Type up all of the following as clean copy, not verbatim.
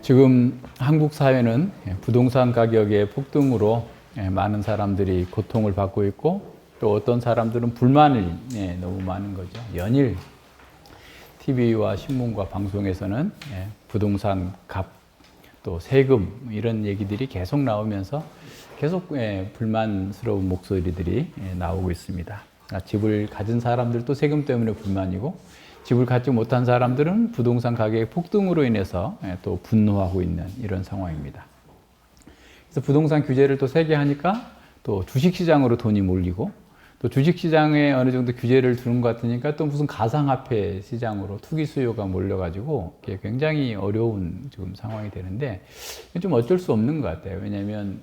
지금 한국 사회는 부동산 가격의 폭등으로 많은 사람들이 고통을 받고 있고, 또 어떤 사람들은 불만이 너무 많은 거죠. 연일 TV와 신문과 방송에서는 부동산 값, 또 세금 이런 얘기들이 계속 나오면서 계속 불만스러운 목소리들이 나오고 있습니다. 집을 가진 사람들도 세금 때문에 불만이고, 집을 갖지 못한 사람들은 부동산 가격의 폭등으로 인해서 또 분노하고 있는 이런 상황입니다. 그래서 부동산 규제를 또 세게 하니까 또 주식시장으로 돈이 몰리고, 또 주식시장에 어느 정도 규제를 두는 것 같으니까 또 무슨 가상화폐 시장으로 투기 수요가 몰려가지고 굉장히 어려운 지금 상황이 되는데, 좀 어쩔 수 없는 것 같아요. 왜냐하면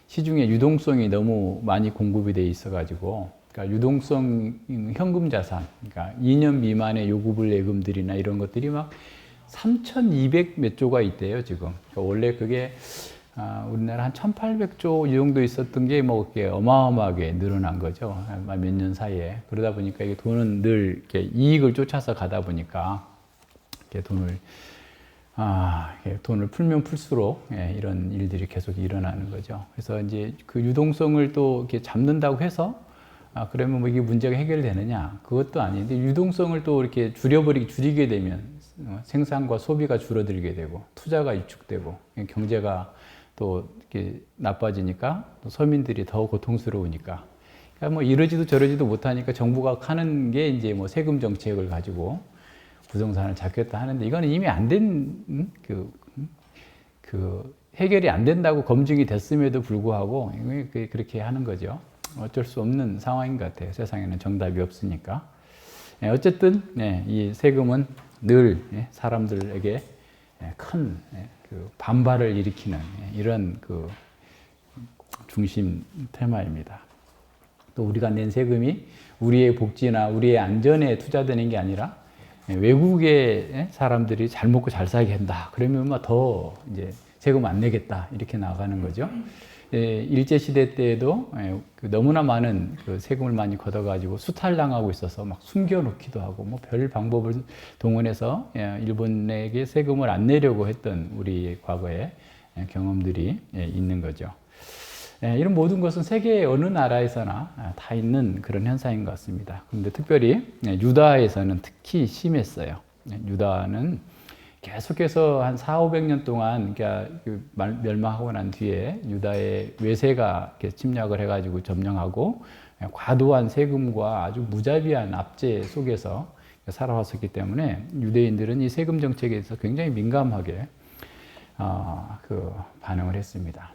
시중에 유동성이 너무 많이 공급이 돼 있어가지고, 그러니까 유동성 현금 자산, 그러니까 2년 미만의 요구불 예금들이나 이런 것들이 막 3,200 몇 조가 있대요, 지금. 그러니까 원래 그게 우리나라 한 1,800조 이 정도 있었던 게 뭐 이렇게 어마어마하게 늘어난 거죠. 몇 년 사이에. 그러다 보니까 이게 돈은 늘 이렇게 이익을 쫓아서 가다 보니까 이렇게 돈을 풀면 풀수록 이런 일들이 계속 일어나는 거죠. 그래서 이제 그 유동성을 또 이렇게 잡는다고 해서 그러면 뭐 이게 문제가 해결되느냐? 그것도 아닌데, 유동성을 또 이렇게 줄이게 되면 생산과 소비가 줄어들게 되고, 투자가 위축되고, 경제가 또 이렇게 나빠지니까 또 서민들이 더 고통스러우니까. 그러니까 뭐 이러지도 저러지도 못하니까 정부가 하는 게 이제 뭐 세금 정책을 가지고 부동산을 잡겠다 하는데, 이거는 이미 안 된, 해결이 안 된다고 검증이 됐음에도 불구하고 그렇게 하는 거죠. 어쩔 수 없는 상황인 것 같아요. 세상에는 정답이 없으니까. 어쨌든 이 세금은 늘 사람들에게 큰 반발을 일으키는 이런 중심 테마입니다. 또 우리가 낸 세금이 우리의 복지나 우리의 안전에 투자되는 게 아니라 외국의 사람들이 잘 먹고 잘 살게 한다. 그러면 더 이제 세금 안 내겠다. 이렇게 나가는 거죠. 일제시대 때에도 너무나 많은 세금을 많이 걷어가지고 수탈당하고 있어서 막 숨겨놓기도 하고 뭐 별 방법을 동원해서 일본에게 세금을 안 내려고 했던 우리 과거의 경험들이 있는 거죠. 이런 모든 것은 세계 어느 나라에서나 다 있는 그런 현상인 것 같습니다. 그런데 특별히 유다에서는 특히 심했어요. 유다는 계속해서 한 400~500년 동안, 그러니까 멸망하고 난 뒤에 유다의 외세가 침략을 해가지고 점령하고 과도한 세금과 아주 무자비한 압제 속에서 살아왔었기 때문에 유대인들은 이 세금 정책에 대해서 굉장히 민감하게 반응을 했습니다.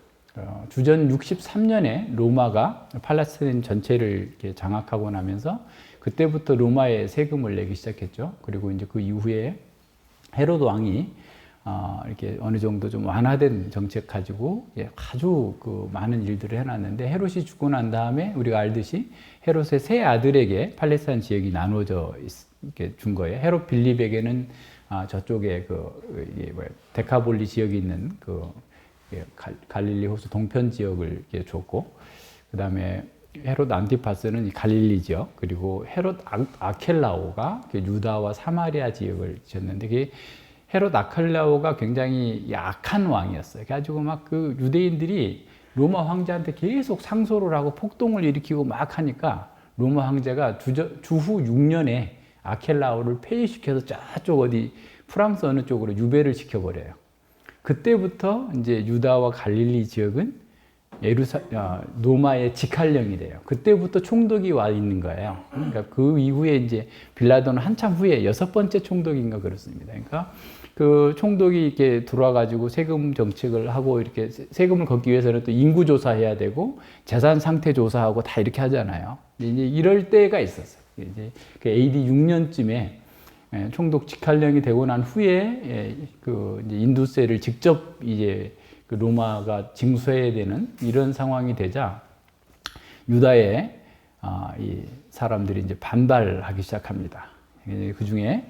주전 63년에 로마가 팔레스타인 전체를 장악하고 나면서 그때부터 로마에 세금을 내기 시작했죠. 그리고 이제 그 이후에 헤롯 왕이 이렇게 어느 정도 좀 완화된 정책 가지고 아주 많은 일들을 해놨는데, 헤롯이 죽고 난 다음에 우리가 알듯이 헤롯의 세 아들에게 팔레스타인 지역이 나눠져 이렇게 준 거예요. 헤롯 빌립에게는 저쪽에 데카볼리 지역이 있는 갈릴리 호수 동편 지역을 줬고, 그 다음에 헤롯 안티파스는 갈릴리 지역, 그리고 헤롯 아켈라오가 유다와 사마리아 지역을 지었는데, 헤롯 아켈라오가 굉장히 약한 왕이었어요. 그래가지고 유대인들이 로마 황제한테 계속 상소를 하고 폭동을 일으키고 막 하니까 로마 황제가 주후 6년에 아켈라오를 폐위시켜서 저쪽 프랑스 어느 쪽으로 유배를 시켜버려요. 그때부터 이제 유다와 갈릴리 지역은 로마의 직할령이 돼요. 그때부터 총독이 와 있는 거예요. 그러니까 그 이후에 이제 빌라도는 한참 후에 6번째 총독인가 그렇습니다. 그러니까 그 총독이 이렇게 들어와가지고 세금 정책을 하고, 이렇게 세금을 걷기 위해서는 또 인구 조사해야 되고 재산 상태 조사하고 다 이렇게 하잖아요. 이제 이럴 때가 있었어요. 이제 AD 6년쯤에 총독 직할령이 되고 난 후에 이제 인두세를 직접 이제 로마가 징수해야 되는 이런 상황이 되자 유다의 이 사람들이 이제 반발하기 시작합니다. 그 중에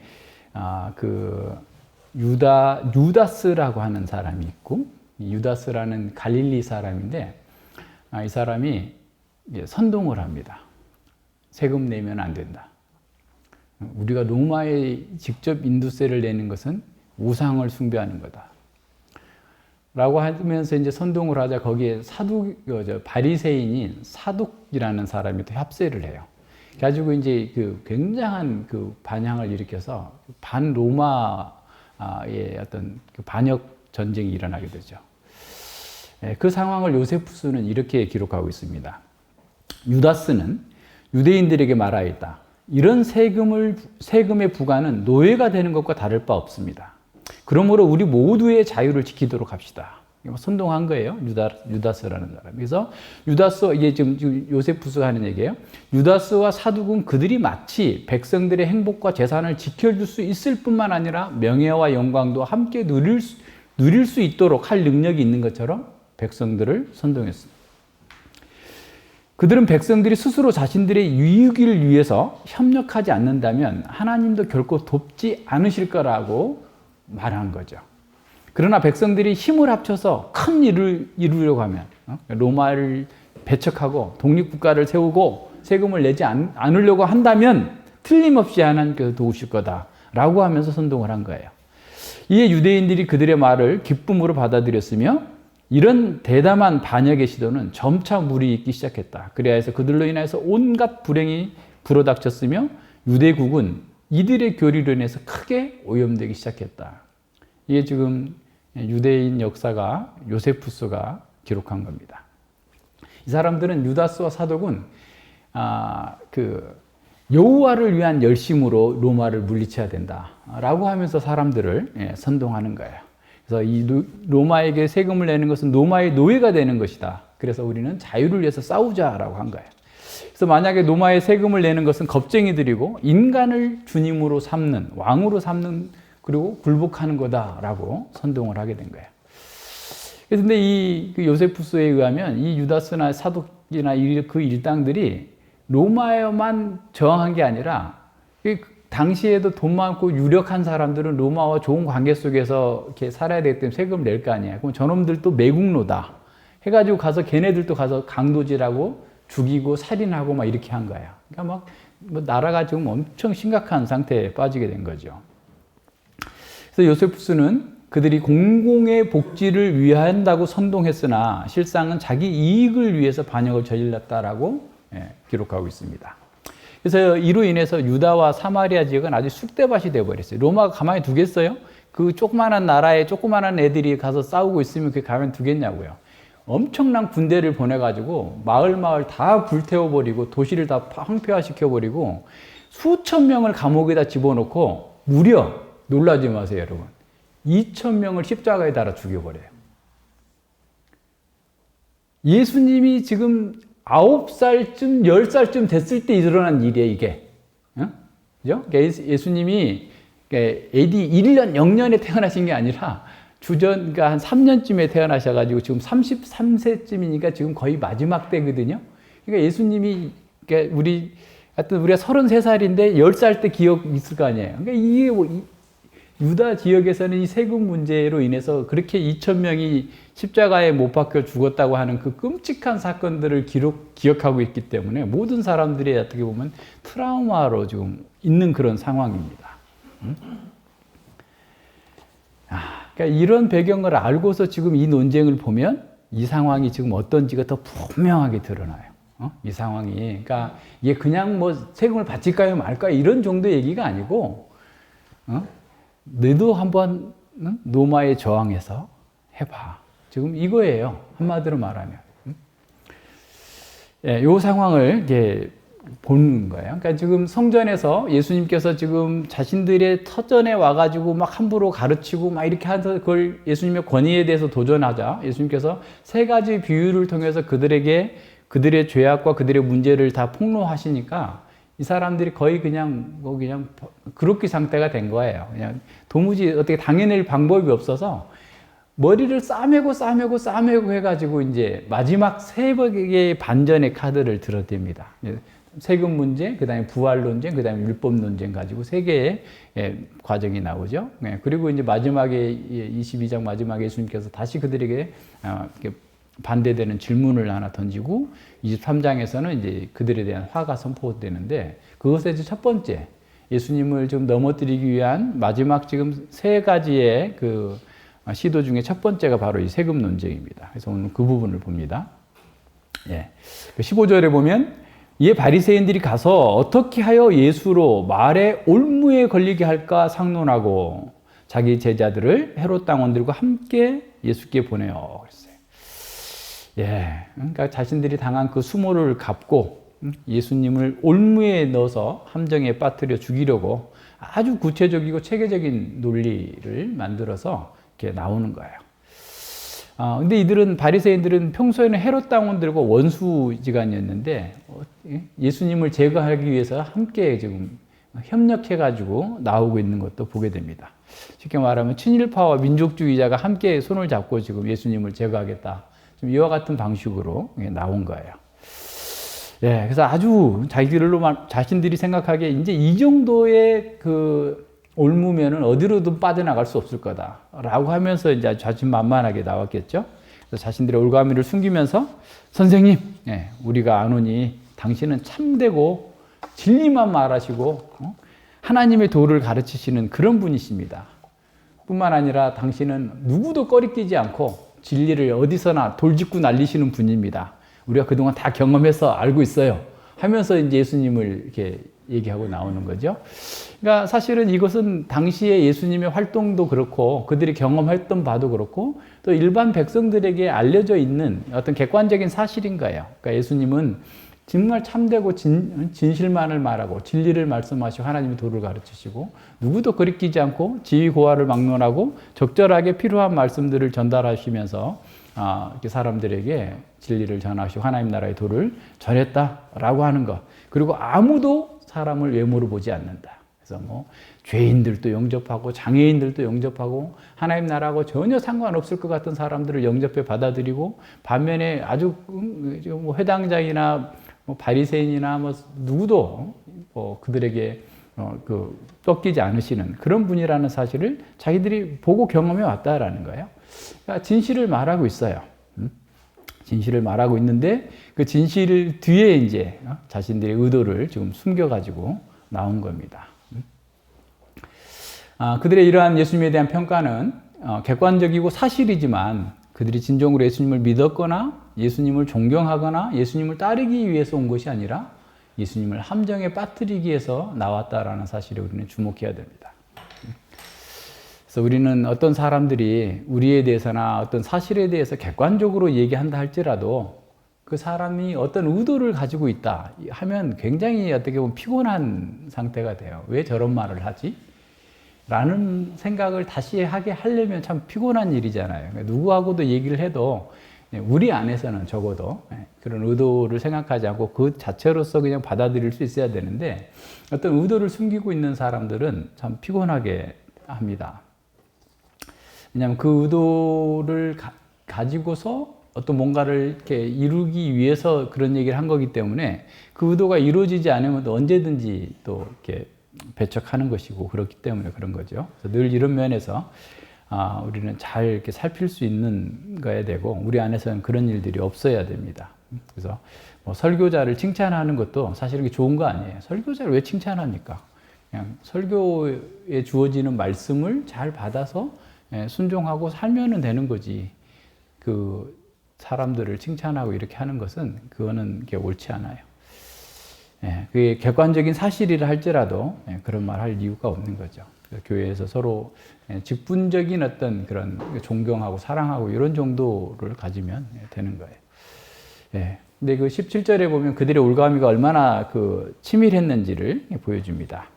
유다스라고 하는 사람이 있고, 유다스라는 갈릴리 사람인데, 이 사람이 선동을 합니다. 세금 내면 안 된다. 우리가 로마에 직접 인두세를 내는 것은 우상을 숭배하는 거다. 라고 하면서 이제 선동을 하자 거기에 바리새인인 사둑이라는 사람이 또 합세를 해요. 가지고 이제 그 굉장한 그 반향을 일으켜서 반 로마의 어떤 그 반역 전쟁이 일어나게 되죠. 그 상황을 요세푸스는 이렇게 기록하고 있습니다. 유다스는 유대인들에게 말하였다. 이런 세금의 부과는 노예가 되는 것과 다를 바 없습니다. 그러므로 우리 모두의 자유를 지키도록 합시다. 선동한 거예요. 유다스라는 사람. 그래서 유다스, 이게 지금 요세푸스가 하는 얘기예요. 유다스와 사둑은 그들이 마치 백성들의 행복과 재산을 지켜줄 수 있을 뿐만 아니라 명예와 영광도 함께 누릴 수 있도록 할 능력이 있는 것처럼 백성들을 선동했습니다. 그들은 백성들이 스스로 자신들의 유익을 위해서 협력하지 않는다면 하나님도 결코 돕지 않으실 거라고 말한 거죠. 그러나 백성들이 힘을 합쳐서 큰 일을 이루려고 하면 로마를 배척하고 독립국가를 세우고 세금을 내지 않으려고 한다면 틀림없이 하나님께서 도우실 거다라고 하면서 선동을 한 거예요. 이에 유대인들이 그들의 말을 기쁨으로 받아들였으며 이런 대담한 반역의 시도는 점차 물이 있기 시작했다. 그래야 해서 그들로 인해서 온갖 불행이 불어닥쳤으며 유대국은 이들의 교리로 인해서 크게 오염되기 시작했다. 이게 지금 유대인 역사가 요세푸스가 기록한 겁니다. 이 사람들은 유다스와 사독은 여호와를 위한 열심으로 로마를 물리쳐야 된다라고 하면서 사람들을 선동하는 거예요. 그래서 이 로마에게 세금을 내는 것은 로마의 노예가 되는 것이다. 그래서 우리는 자유를 위해서 싸우자라고 한 거예요. 그래서 만약에 로마에 세금을 내는 것은 겁쟁이들이고 인간을 주님으로 삼는, 왕으로 삼는, 그리고 굴복하는 거다라고 선동을 하게 된 거예요. 그런데 이 요세푸스에 의하면 이 유다스나 사독이나 그 일당들이 로마에만 저항한 게 아니라 당시에도 돈 많고 유력한 사람들은 로마와 좋은 관계 속에서 이렇게 살아야 되기 때문에 세금을 낼 거 아니에요. 그럼 저놈들도 매국노다 해가지고 가서 걔네들도 가서 강도질하고 죽이고 살인하고 막 이렇게 한 거예요. 그러니까 뭐 나라가 지금 엄청 심각한 상태에 빠지게 된 거죠. 그래서 요세푸스는 그들이 공공의 복지를 위한다고 선동했으나 실상은 자기 이익을 위해서 반역을 저질렀다라고 기록하고 있습니다. 그래서 이로 인해서 유다와 사마리아 지역은 아주 쑥대밭이 되어버렸어요. 로마가 가만히 두겠어요? 그 조그마한 나라에 조그마한 애들이 가서 싸우고 있으면 그게 가만히 두겠냐고요. 엄청난 군대를 보내가지고 마을 다 불태워버리고 도시를 다 황폐화시켜버리고 수천 명을 감옥에다 집어넣고 무려 놀라지 마세요, 여러분. 2,000명을 십자가에 달아 죽여버려요. 예수님이 지금 9살쯤, 10살쯤 됐을 때 일어난 일이에요, 이게. 그죠? 예수님이 AD 1년, 0년에 태어나신 게 아니라 그러니까 한 3년쯤에 태어나셔가지고 지금 33세쯤이니까 지금 거의 마지막 때거든요. 그러니까 예수님이, 그러니까 우리가 33살인데 10살 때 기억 있을 거 아니에요. 그러니까 이게 유다 지역에서는 이 세금 문제로 인해서 그렇게 2,000명이 십자가에 못 박혀 죽었다고 하는 그 끔찍한 사건들을 기억하고 있기 때문에 모든 사람들이 어떻게 보면 트라우마로 지금 있는 그런 상황입니다. 그러니까 이런 배경을 알고서 지금 이 논쟁을 보면 이 상황이 지금 어떤지가 더 분명하게 드러나요. 이 상황이. 그러니까 이게 그냥 뭐 세금을 바칠까요 말까요 이런 정도 얘기가 아니고, 너도 한번 로마에 저항해서 해봐. 지금 이거예요. 한마디로 말하면. 이 상황을 이제 보는 거예요. 그러니까 지금 성전에서 예수님께서 지금 자신들의 터전에 와가지고 막 함부로 가르치고 막 이렇게 해서 그걸 예수님의 권위에 대해서 도전하자 그래서 3가지 비유를 통해서 그들에게 그들의 죄악과 그들의 문제를 다 폭로하시니까 이 사람들이 거의 그냥 그렇게 상태가 된 거예요. 그냥 도무지 어떻게 당해낼 방법이 없어서 머리를 싸매고 해가지고 이제 마지막 3개의 반전의 카드를 들어댑니다. 세금 문제, 그 다음에 부활 논쟁, 그 다음에 율법 논쟁 가지고 3개의 과정이 나오죠. 그리고 이제 마지막에 22장 마지막에 예수님께서 다시 그들에게 반대되는 질문을 하나 던지고 23장에서는 이제 그들에 대한 화가 선포되는데 그것의 첫 번째, 예수님을 좀 넘어뜨리기 위한 마지막 지금 3가지의 시도 중에 첫 번째가 바로 이 세금 논쟁입니다. 그래서 오늘 그 부분을 봅니다. 예. 15절에 보면 이에 바리새인들이 가서 어떻게 하여 예수로 말에 올무에 걸리게 할까 상논하고 자기 제자들을 헤롯 당원들과 함께 예수께 보내요. 그랬어요. 예. 그러니까 자신들이 당한 그 수모를 갚고 예수님을 올무에 넣어서 함정에 빠뜨려 죽이려고 아주 구체적이고 체계적인 논리를 만들어서 이렇게 나오는 거예요. 근데 이들은 바리새인들은 평소에는 헤롯 당원들과 원수지간이었는데 예수님을 제거하기 위해서 함께 지금 협력해가지고 나오고 있는 것도 보게 됩니다. 쉽게 말하면 친일파와 민족주의자가 함께 손을 잡고 지금 예수님을 제거하겠다. 좀 이와 같은 방식으로 나온 거예요. 예, 그래서 아주 자신들이 생각하기에 이제 이 정도의 그 올무면은 어디로든 빠져나갈 수 없을 거다라고 하면서 이제 자신만만하게 나왔겠죠. 그래서 자신들의 올가미를 숨기면서 선생님, 예, 우리가 아노니 당신은 참되고 진리만 말하시고 하나님의 도를 가르치시는 그런 분이십니다. 뿐만 아니라 당신은 누구도 꺼리끼지 않고 진리를 어디서나 돌직구 날리시는 분입니다. 우리가 그동안 다 경험해서 알고 있어요. 하면서 이제 예수님을 이렇게 얘기하고 나오는 거죠. 그러니까 사실은 이것은 당시에 예수님의 활동도 그렇고 그들이 경험했던 바도 그렇고 또 일반 백성들에게 알려져 있는 어떤 객관적인 사실인 거예요. 그러니까 예수님은 정말 참되고 진실만을 말하고 진리를 말씀하시고 하나님의 도를 가르치시고 누구도 거리끼지 않고 지위고하를 막론하고 적절하게 필요한 말씀들을 전달하시면서 이렇게 사람들에게 진리를 전하시고 하나님 나라의 도를 전했다라고 하는 것. 그리고 아무도 사람을 외모로 보지 않는다. 그래서 뭐 죄인들도 영접하고 장애인들도 영접하고 하나님 나라하고 전혀 상관없을 것 같은 사람들을 영접해 받아들이고 반면에 아주 뭐 회당장이나 뭐 바리새인이나 뭐 누구도 그들에게 꺾이지 않으시는 그런 분이라는 사실을 자기들이 보고 경험해 왔다라는 거예요. 그러니까 진실을 말하고 있어요. 진실을 말하고 있는데 그 진실 뒤에 이제 자신들의 의도를 지금 숨겨가지고 나온 겁니다. 그들의 이러한 예수님에 대한 평가는 객관적이고 사실이지만 그들이 진정으로 예수님을 믿었거나 예수님을 존경하거나 예수님을 따르기 위해서 온 것이 아니라 예수님을 함정에 빠뜨리기 위해서 나왔다라는 사실에 우리는 주목해야 됩니다. 그래서 우리는 어떤 사람들이 우리에 대해서나 어떤 사실에 대해서 객관적으로 얘기한다 할지라도 그 사람이 어떤 의도를 가지고 있다 하면 굉장히 어떻게 보면 피곤한 상태가 돼요. 왜 저런 말을 하지? 라는 생각을 다시 하게 하려면 참 피곤한 일이잖아요. 누구하고도 얘기를 해도 우리 안에서는 적어도 그런 의도를 생각하지 않고 그 자체로서 그냥 받아들일 수 있어야 되는데 어떤 의도를 숨기고 있는 사람들은 참 피곤하게 합니다. 왜냐하면 그 의도를 가지고서 어떤 뭔가를 이렇게 이루기 위해서 그런 얘기를 한 거기 때문에 그 의도가 이루어지지 않으면 언제든지 또 이렇게 배척하는 것이고 그렇기 때문에 그런 거죠. 그래서 늘 이런 면에서 우리는 잘 이렇게 살필 수 있는 거야 되고 우리 안에서는 그런 일들이 없어야 됩니다. 그래서 뭐 설교자를 칭찬하는 것도 사실 이게 좋은 거 아니에요. 설교자를 왜 칭찬합니까? 그냥 설교에 주어지는 말씀을 잘 받아서 순종하고 살면 되는 거지. 그 사람들을 칭찬하고 이렇게 하는 것은 그거는 옳지 않아요. 그게 객관적인 사실이라 할지라도 그런 말 할 이유가 없는 거죠. 교회에서 서로 직분적인 어떤 그런 존경하고 사랑하고 이런 정도를 가지면 되는 거예요. 근데 그 17절에 보면 그들의 올가미가 얼마나 그 치밀했는지를 보여줍니다.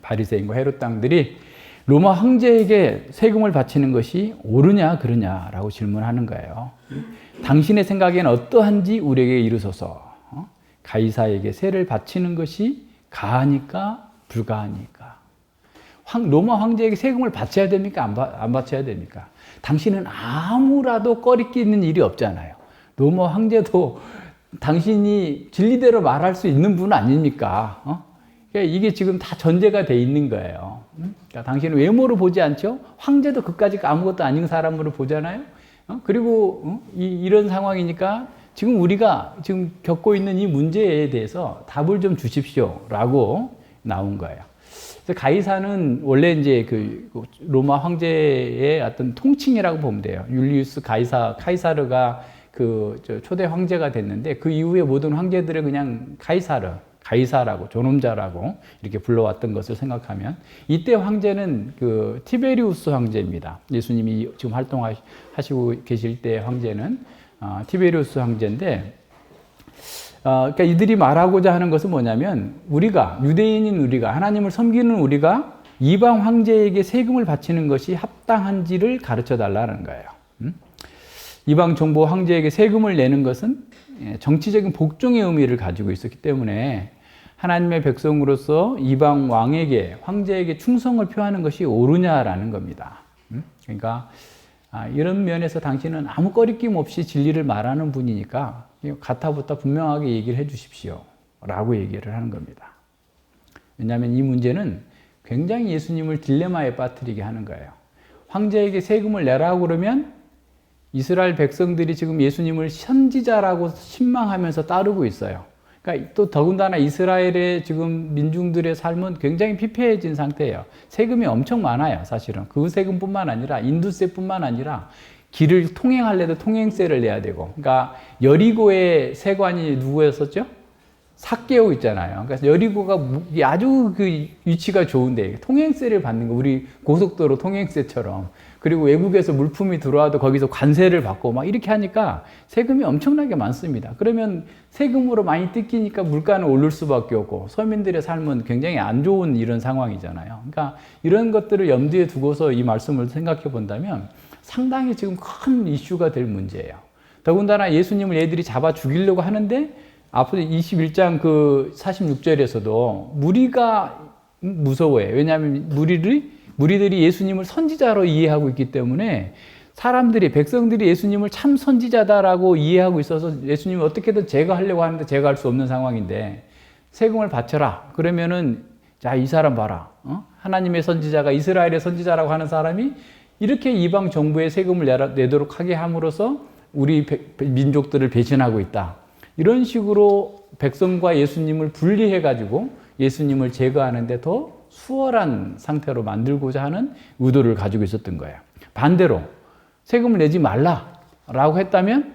바리새인과 헤롯 당들이 로마 황제에게 세금을 바치는 것이 옳으냐 그러냐라고 질문하는 거예요. 당신의 생각엔 어떠한지 우리에게 이르소서. 가이사에게 세를 바치는 것이 가하니까 불가하니까. 로마 황제에게 세금을 바쳐야 됩니까? 안 바쳐야 됩니까? 당신은 아무라도 꺼리끼는 일이 없잖아요. 로마 황제도 당신이 진리대로 말할 수 있는 분 아닙니까? 그러니까 이게 지금 다 전제가 돼 있는 거예요. 그러니까 당신은 외모로 보지 않죠? 황제도 그까짓 아무것도 아닌 사람으로 보잖아요. 그리고 이런 상황이니까 지금 우리가 지금 겪고 있는 이 문제에 대해서 답을 좀 주십시오 라고 나온 거예요. 그래서 가이사는 원래 이제 그 로마 황제의 어떤 통칭이라고 보면 돼요. 율리우스 카이사르가 그 초대 황제가 됐는데 그 이후에 모든 황제들을 그냥 가이사라고 존엄자라고 이렇게 불러왔던 것을 생각하면 이때 황제는 그 티베리우스 황제입니다. 예수님이 지금 활동하시고 계실 때 황제는 티베리우스 황제인데 그러니까 이들이 말하고자 하는 것은 뭐냐면 우리가 유대인인 우리가 하나님을 섬기는 우리가 이방 황제에게 세금을 바치는 것이 합당한지를 가르쳐 달라는 거예요. 이방 정보 황제에게 세금을 내는 것은 정치적인 복종의 의미를 가지고 있었기 때문에 하나님의 백성으로서 이방 왕에게 황제에게 충성을 표하는 것이 옳으냐라는 겁니다. 그러니까 이런 면에서 당신은 아무 꺼리낌 없이 진리를 말하는 분이니까 가타부타 분명하게 얘기를 해 주십시오 라고 얘기를 하는 겁니다. 왜냐하면 이 문제는 굉장히 예수님을 딜레마에 빠뜨리게 하는 거예요. 황제에게 세금을 내라고 그러면 이스라엘 백성들이 지금 예수님을 선지자라고 신망하면서 따르고 있어요. 그러니까 또 더군다나 이스라엘의 지금 민중들의 삶은 굉장히 피폐해진 상태예요. 세금이 엄청 많아요, 사실은. 그 세금뿐만 아니라 인두세뿐만 아니라 길을 통행할래도 통행세를 내야 되고. 그러니까 여리고의 세관이 누구였었죠? 삭개오 있잖아요. 그래서 여리고가 아주 그 위치가 좋은데 통행세를 받는 거, 우리 고속도로 통행세처럼. 그리고 외국에서 물품이 들어와도 거기서 관세를 받고 막 이렇게 하니까 세금이 엄청나게 많습니다. 그러면 세금으로 많이 뜯기니까 물가는 오를 수밖에 없고 서민들의 삶은 굉장히 안 좋은 이런 상황이잖아요. 그러니까 이런 것들을 염두에 두고서 이 말씀을 생각해 본다면 상당히 지금 큰 이슈가 될 문제예요. 더군다나 예수님을 얘들이 잡아 죽이려고 하는데 앞으로 21장 그 46절에서도 무리가 무서워해요. 왜냐하면 무리들이 예수님을 선지자로 이해하고 있기 때문에 백성들이 예수님을 참 선지자다라고 이해하고 있어서 예수님을 어떻게든 제거하려고 하는데 제거할 수 없는 상황인데 세금을 바쳐라. 그러면은 자, 이 사람 봐라. 하나님의 선지자가 이스라엘의 선지자라고 하는 사람이 이렇게 이방 정부에 세금을 내도록 하게 함으로써 우리 민족들을 배신하고 있다. 이런 식으로 백성과 예수님을 분리해가지고 예수님을 제거하는데 더 수월한 상태로 만들고자 하는 의도를 가지고 있었던 거예요. 반대로 세금을 내지 말라라고 했다면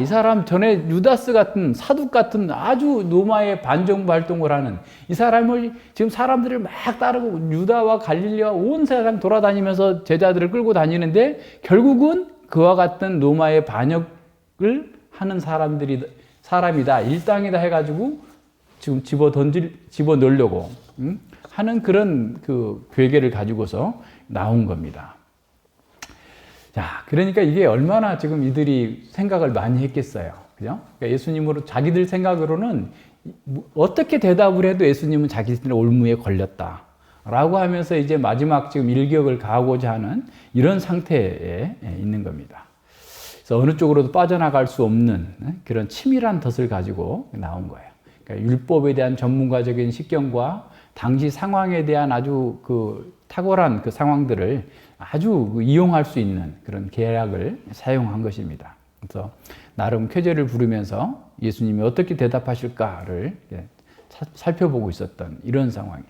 이 사람 전에 유다스 같은 사둑 같은 아주 로마의 반정부 활동을 하는 이 사람을 지금 사람들을 막 따르고 유다와 갈릴리와 온 세상 돌아다니면서 제자들을 끌고 다니는데 결국은 그와 같은 로마의 반역을 하는 사람이다, 일당이다 해가지고 지금 집어 넣으려고 하는 그런 그 괴계를 가지고서 나온 겁니다. 자, 그러니까 이게 얼마나 지금 이들이 생각을 많이 했겠어요. 그죠? 그러니까 예수님으로 자기들 생각으로는 어떻게 대답을 해도 예수님은 자기들의 올무에 걸렸다. 라고 하면서 이제 마지막 지금 일격을 가하고자 하는 이런 상태에 있는 겁니다. 그래서 어느 쪽으로도 빠져나갈 수 없는 그런 치밀한 덫을 가지고 나온 거예요. 그러니까 율법에 대한 전문가적인 식견과 당시 상황에 대한 아주 그 탁월한 그 상황들을 아주 이용할 수 있는 그런 계략을 사용한 것입니다. 그래서 나름 쾌재를 부르면서 예수님이 어떻게 대답하실까를 살펴보고 있었던 이런 상황이에요.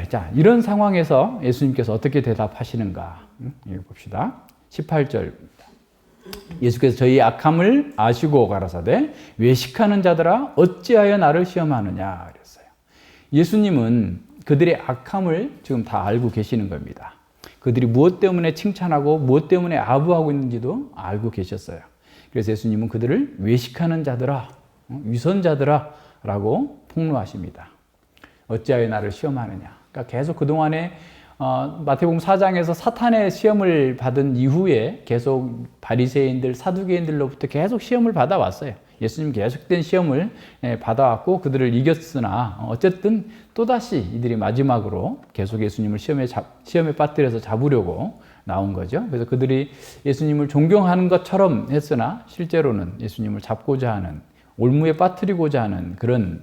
자, 이런 상황에서 예수님께서 어떻게 대답하시는가 봅시다. 18절입니다. 예수께서 저희 악함을 아시고 가라사대 외식하는 자들아 어찌하여 나를 시험하느냐 그랬어요. 예수님은 그들의 악함을 지금 다 알고 계시는 겁니다. 그들이 무엇 때문에 칭찬하고 무엇 때문에 아부하고 있는지도 알고 계셨어요. 그래서 예수님은 그들을 외식하는 자들아, 위선자들아 라고 폭로하십니다. 어찌하여 나를 시험하느냐. 그러니까 계속 그동안에 마태복음 4장에서 사탄의 시험을 받은 이후에 계속 바리새인들, 사두개인들로부터 계속 시험을 받아왔어요. 예수님 계속된 시험을 받아왔고 그들을 이겼으나 어쨌든 또다시 이들이 마지막으로 계속 예수님을 시험에 빠뜨려서 잡으려고 나온 거죠. 그래서 그들이 예수님을 존경하는 것처럼 했으나 실제로는 예수님을 잡고자 하는, 올무에 빠뜨리고자 하는 그런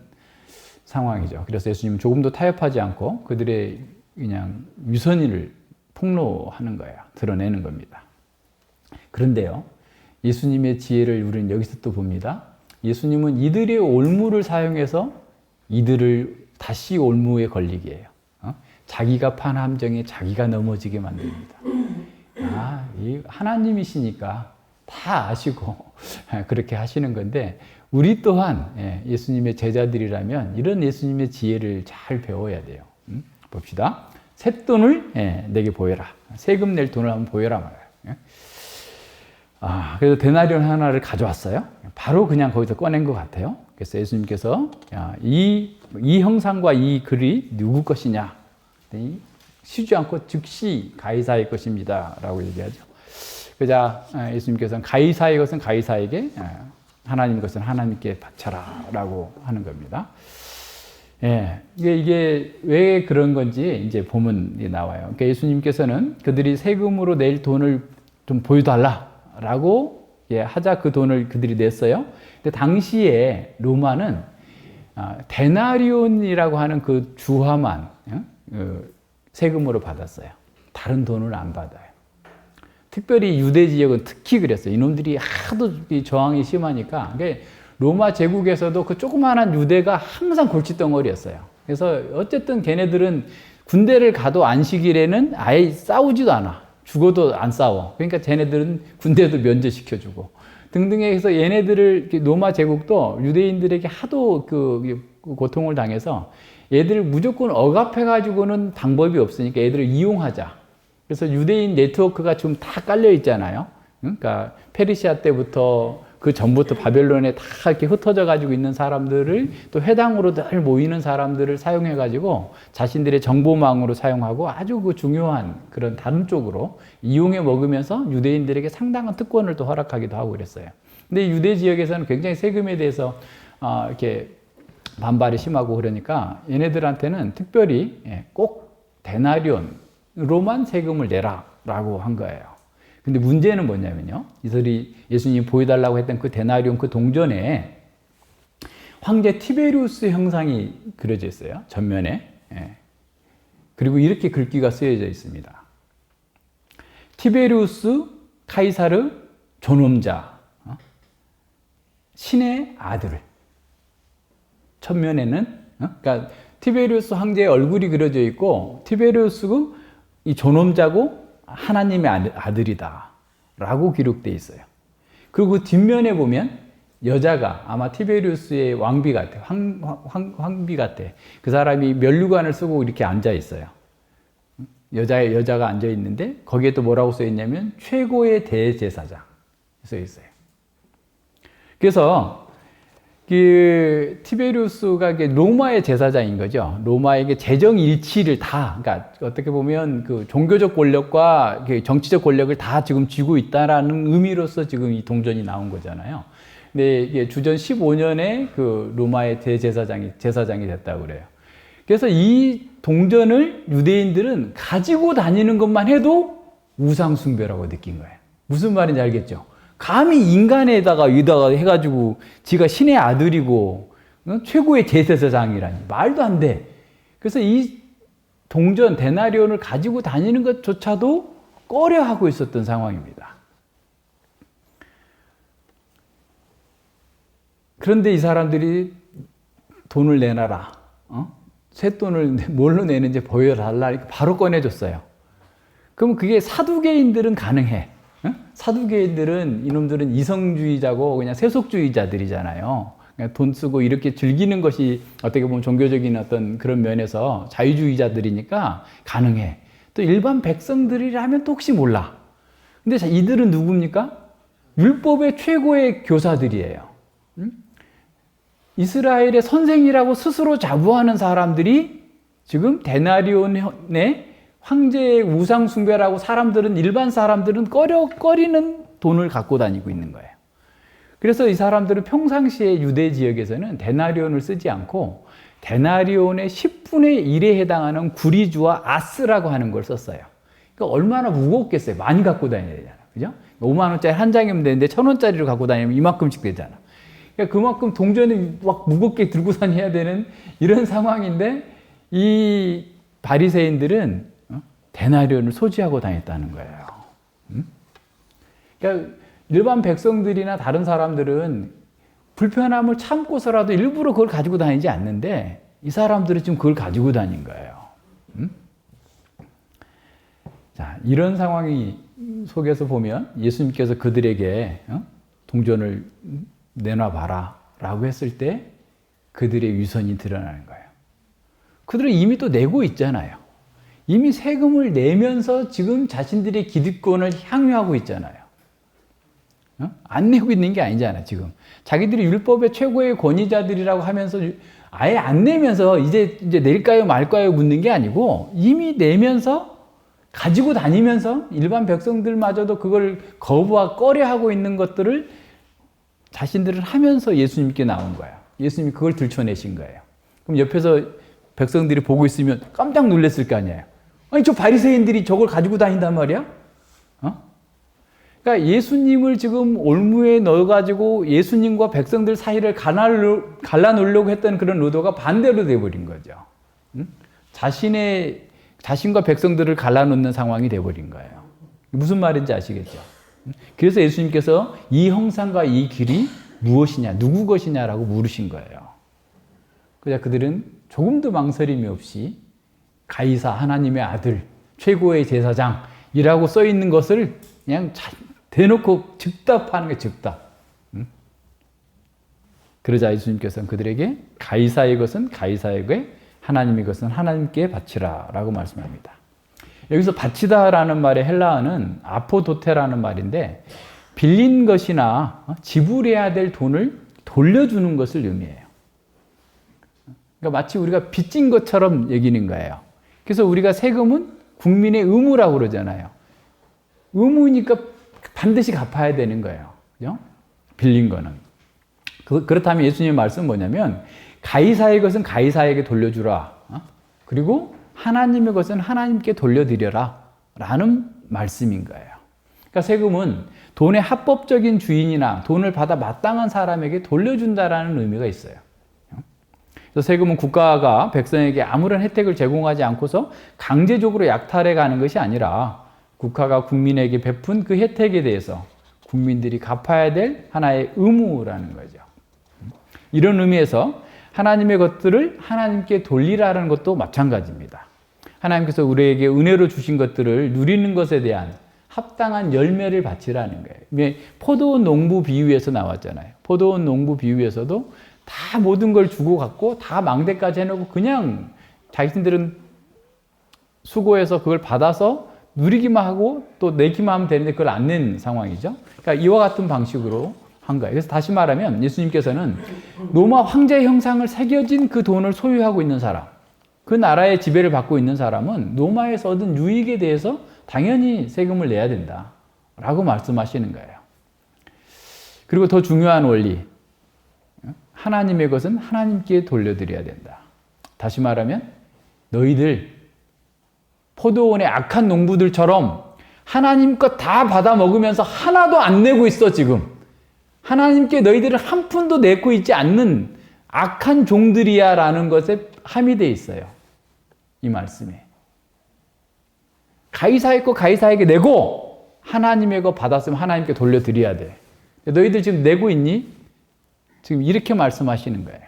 상황이죠. 그래서 예수님은 조금도 타협하지 않고 그들의 그냥 위선을 폭로하는 거예요. 드러내는 겁니다. 그런데요, 예수님의 지혜를 우리는 여기서 또 봅니다. 예수님은 이들의 올무를 사용해서 이들을 다시 올무에 걸리게 해요. 자기가 판 함정에 자기가 넘어지게 만듭니다. 이 하나님이시니까 다 아시고 그렇게 하시는 건데, 우리 또한 예수님의 제자들이라면 이런 예수님의 지혜를 잘 배워야 돼요. 봅시다. 쇳돈을 내게 보여라. 세금 낼 돈을 한번 보여라 말이에요. 그래서 데나리온 하나를 가져왔어요. 바로 그냥 거기서 꺼낸 것 같아요. 그래서 예수님께서 이 형상과 이 글이 누구 것이냐? 쉬지 않고 즉시 가이사의 것입니다 라고 얘기하죠. 그러자 예수님께서는 가이사의 것은 가이사에게, 하나님 것은 하나님께 바쳐라 라고 하는 겁니다. 이게 왜 그런 건지 이제 보문이 나와요. 그러니까 예수님께서는 그들이 세금으로 낼 돈을 좀 보여달라라고 하자 그 돈을 그들이 냈어요. 근데 당시에 로마는 데나리온이라고 하는 그 주화만 세금으로 받았어요. 다른 돈을 안 받아요. 특별히 유대 지역은 특히 그랬어요. 이놈들이 하도 저항이 심하니까. 로마 제국에서도 그 조그마한 유대가 항상 골칫덩어리였어요. 그래서 어쨌든 걔네들은 군대를 가도 안식일에는 아예 싸우지도 않아. 죽어도 안 싸워. 그러니까 쟤네들은 군대도 면제시켜주고 등등 해서 얘네들을, 로마 제국도 유대인들에게 하도 그 고통을 당해서 얘들을 무조건 억압해가지고는 방법이 없으니까 얘들을 이용하자. 그래서 유대인 네트워크가 지금 다 깔려 있잖아요. 그러니까 페르시아 때부터 그 전부터 바벨론에 다 이렇게 흩어져 가지고 있는 사람들을 또 회당으로 늘 모이는 사람들을 사용해 가지고 자신들의 정보망으로 사용하고 아주 그 중요한 그런 다른 쪽으로 이용해 먹으면서 유대인들에게 상당한 특권을 또 허락하기도 하고 그랬어요. 근데 유대 지역에서는 굉장히 세금에 대해서 이렇게 반발이 심하고 그러니까 얘네들한테는 특별히 꼭 데나리온으로만 세금을 내라라고 한 거예요. 근데 문제는 뭐냐면요. 이들이 예수님이 보여달라고 했던 그 데나리온 그 동전에 황제 티베리우스 형상이 그려져 있어요. 전면에. 그리고 이렇게 글귀가 쓰여져 있습니다. 티베리우스 카이사르 존엄자, 신의 아들. 첫면에는 그러니까 티베리우스 황제의 얼굴이 그려져 있고 티베리우스가 이 존엄자고 하나님의 아들이다 라고 기록되어 있어요. 그리고 뒷면에 보면 여자가 아마 티베리우스의 왕비 같아. 황비 같아. 그 사람이 면류관을 쓰고 이렇게 앉아 있어요. 여자가 앉아 있는데 거기에 또 뭐라고 써 있냐면 최고의 대제사장 써 있어요. 그래서 그 티베리우스가 로마의 제사장인 거죠. 로마에게 재정 일치를 다, 그러니까 어떻게 보면 그 종교적 권력과 정치적 권력을 다 지금 쥐고 있다라는 의미로서 지금 이 동전이 나온 거잖아요. 근데 이게 주전 15년에 그 로마의 제사장이 됐다고 그래요. 그래서 이 동전을 유대인들은 가지고 다니는 것만 해도 우상숭배라고 느낀 거예요. 무슨 말인지 알겠죠? 감히 인간에다가 해가지고 지가 신의 아들이고 최고의 제사장이라니 말도 안 돼. 그래서 이 동전 데나리온을 가지고 다니는 것조차도 꺼려하고 있었던 상황입니다. 그런데 이 사람들이 돈을 내놔라. 쇳돈을 뭘로 내는지 보여달라. 이렇게 바로 꺼내줬어요. 그럼 그게 사두개인들은 가능해. 사두개인들은 이놈들은 이성주의자고 그냥 세속주의자들이잖아요. 그냥 돈 쓰고 이렇게 즐기는 것이 어떻게 보면 종교적인 어떤 그런 면에서 자유주의자들이니까 가능해. 또 일반 백성들이라면 또 혹시 몰라. 근데 이들은 누굽니까? 율법의 최고의 교사들이에요. 이스라엘의 선생이라고 스스로 자부하는 사람들이 지금 데나리온의 황제의 우상 숭배라고 일반 사람들은 꺼리는 돈을 갖고 다니고 있는 거예요. 그래서 이 사람들은 평상시에 유대 지역에서는 데나리온을 쓰지 않고 데나리온의 10분의 1에 해당하는 구리주와 아스라고 하는 걸 썼어요. 그러니까 얼마나 무겁겠어요. 많이 갖고 다녀야 되잖아요. 그죠? 5만 원짜리 한 장이면 되는데 1,000원짜리를 갖고 다니면 이만큼씩 되잖아. 그러니까 그만큼 동전을 막 무겁게 들고 다녀야 되는 이런 상황인데 이 바리새인들은 데나리온을 소지하고 다녔다는 거예요. 그러니까 일반 백성들이나 다른 사람들은 불편함을 참고서라도 일부러 그걸 가지고 다니지 않는데 이 사람들은 지금 그걸 가지고 다닌 거예요. 자, 이런 상황이 속에서 보면 예수님께서 그들에게 동전을 내놔봐라 라고 했을 때 그들의 위선이 드러나는 거예요. 그들은 이미 또 내고 있잖아요. 이미 세금을 내면서 지금 자신들의 기득권을 향유하고 있잖아요. 안 내고 있는 게 아니잖아요, 지금. 자기들이 율법의 최고의 권위자들이라고 하면서 아예 안 내면서 이제 낼까요 말까요 묻는 게 아니고 이미 내면서 가지고 다니면서 일반 백성들마저도 그걸 거부하고 꺼려하고 있는 것들을 자신들을 하면서 예수님께 나온 거예요. 예수님이 그걸 들춰내신 거예요. 그럼 옆에서 백성들이 보고 있으면 깜짝 놀랐을 거 아니에요. 아니, 저 바리새인들이 저걸 가지고 다닌단 말이야? 그러니까 예수님을 지금 올무에 넣어가지고 예수님과 백성들 사이를 갈라놓으려고 했던 그런 의도가 반대로 돼버린 거죠. 자신과 백성들을 갈라놓는 상황이 돼버린 거예요. 무슨 말인지 아시겠죠? 그래서 예수님께서 이 형상과 이 길이 무엇이냐, 누구 것이냐라고 물으신 거예요. 그래서 그들은 조금도 망설임이 없이 가이사, 하나님의 아들, 최고의 제사장이라고 써 있는 것을 그냥 대놓고 즉답하는 게 즉답. 그러자 예수님께서는 그들에게 가이사의 것은 가이사에게, 하나님의 것은 하나님께 바치라 라고 말씀합니다. 여기서 바치다라는 말의 헬라어는 아포도테라는 말인데 빌린 것이나 지불해야 될 돈을 돌려주는 것을 의미해요. 그러니까 마치 우리가 빚진 것처럼 여기는 거예요. 그래서 우리가 세금은 국민의 의무라고 그러잖아요. 의무니까 반드시 갚아야 되는 거예요. 그죠? 빌린 거는. 그렇다면 예수님의 말씀은 뭐냐면 가이사의 것은 가이사에게 돌려주라. 그리고 하나님의 것은 하나님께 돌려드려라. 라는 말씀인 거예요. 그러니까 세금은 돈의 합법적인 주인이나 돈을 받아 마땅한 사람에게 돌려준다라는 의미가 있어요. 그래서 세금은 국가가 백성에게 아무런 혜택을 제공하지 않고서 강제적으로 약탈해 가는 것이 아니라 국가가 국민에게 베푼 그 혜택에 대해서 국민들이 갚아야 될 하나의 의무라는 거죠. 이런 의미에서 하나님의 것들을 하나님께 돌리라는 것도 마찬가지입니다. 하나님께서 우리에게 은혜로 주신 것들을 누리는 것에 대한 합당한 열매를 바치라는 거예요. 포도원 농부 비유에서 나왔잖아요. 포도원 농부 비유에서도 다 모든 걸 주고 갖고 다 망대까지 해놓고 그냥 자신들은 수고해서 그걸 받아서 누리기만 하고 또 내기만 하면 되는데 그걸 안 낸 상황이죠. 그러니까 이와 같은 방식으로 한 거예요. 그래서 다시 말하면 예수님께서는 로마 황제의 형상을 새겨진 그 돈을 소유하고 있는 사람, 그 나라의 지배를 받고 있는 사람은 로마에서 얻은 유익에 대해서 당연히 세금을 내야 된다 라고 말씀하시는 거예요. 그리고 더 중요한 원리, 하나님의 것은 하나님께 돌려드려야 된다. 다시 말하면 너희들 포도원의 악한 농부들처럼 하나님 것 다 받아 먹으면서 하나도 안 내고 있어 지금. 하나님께 너희들은 한 푼도 내고 있지 않는 악한 종들이야 라는 것에 함의되어 있어요. 이 말씀에. 가이사의 거 가이사에게 내고 하나님의 거 받았으면 하나님께 돌려드려야 돼. 너희들 지금 내고 있니? 지금 이렇게 말씀하시는 거예요.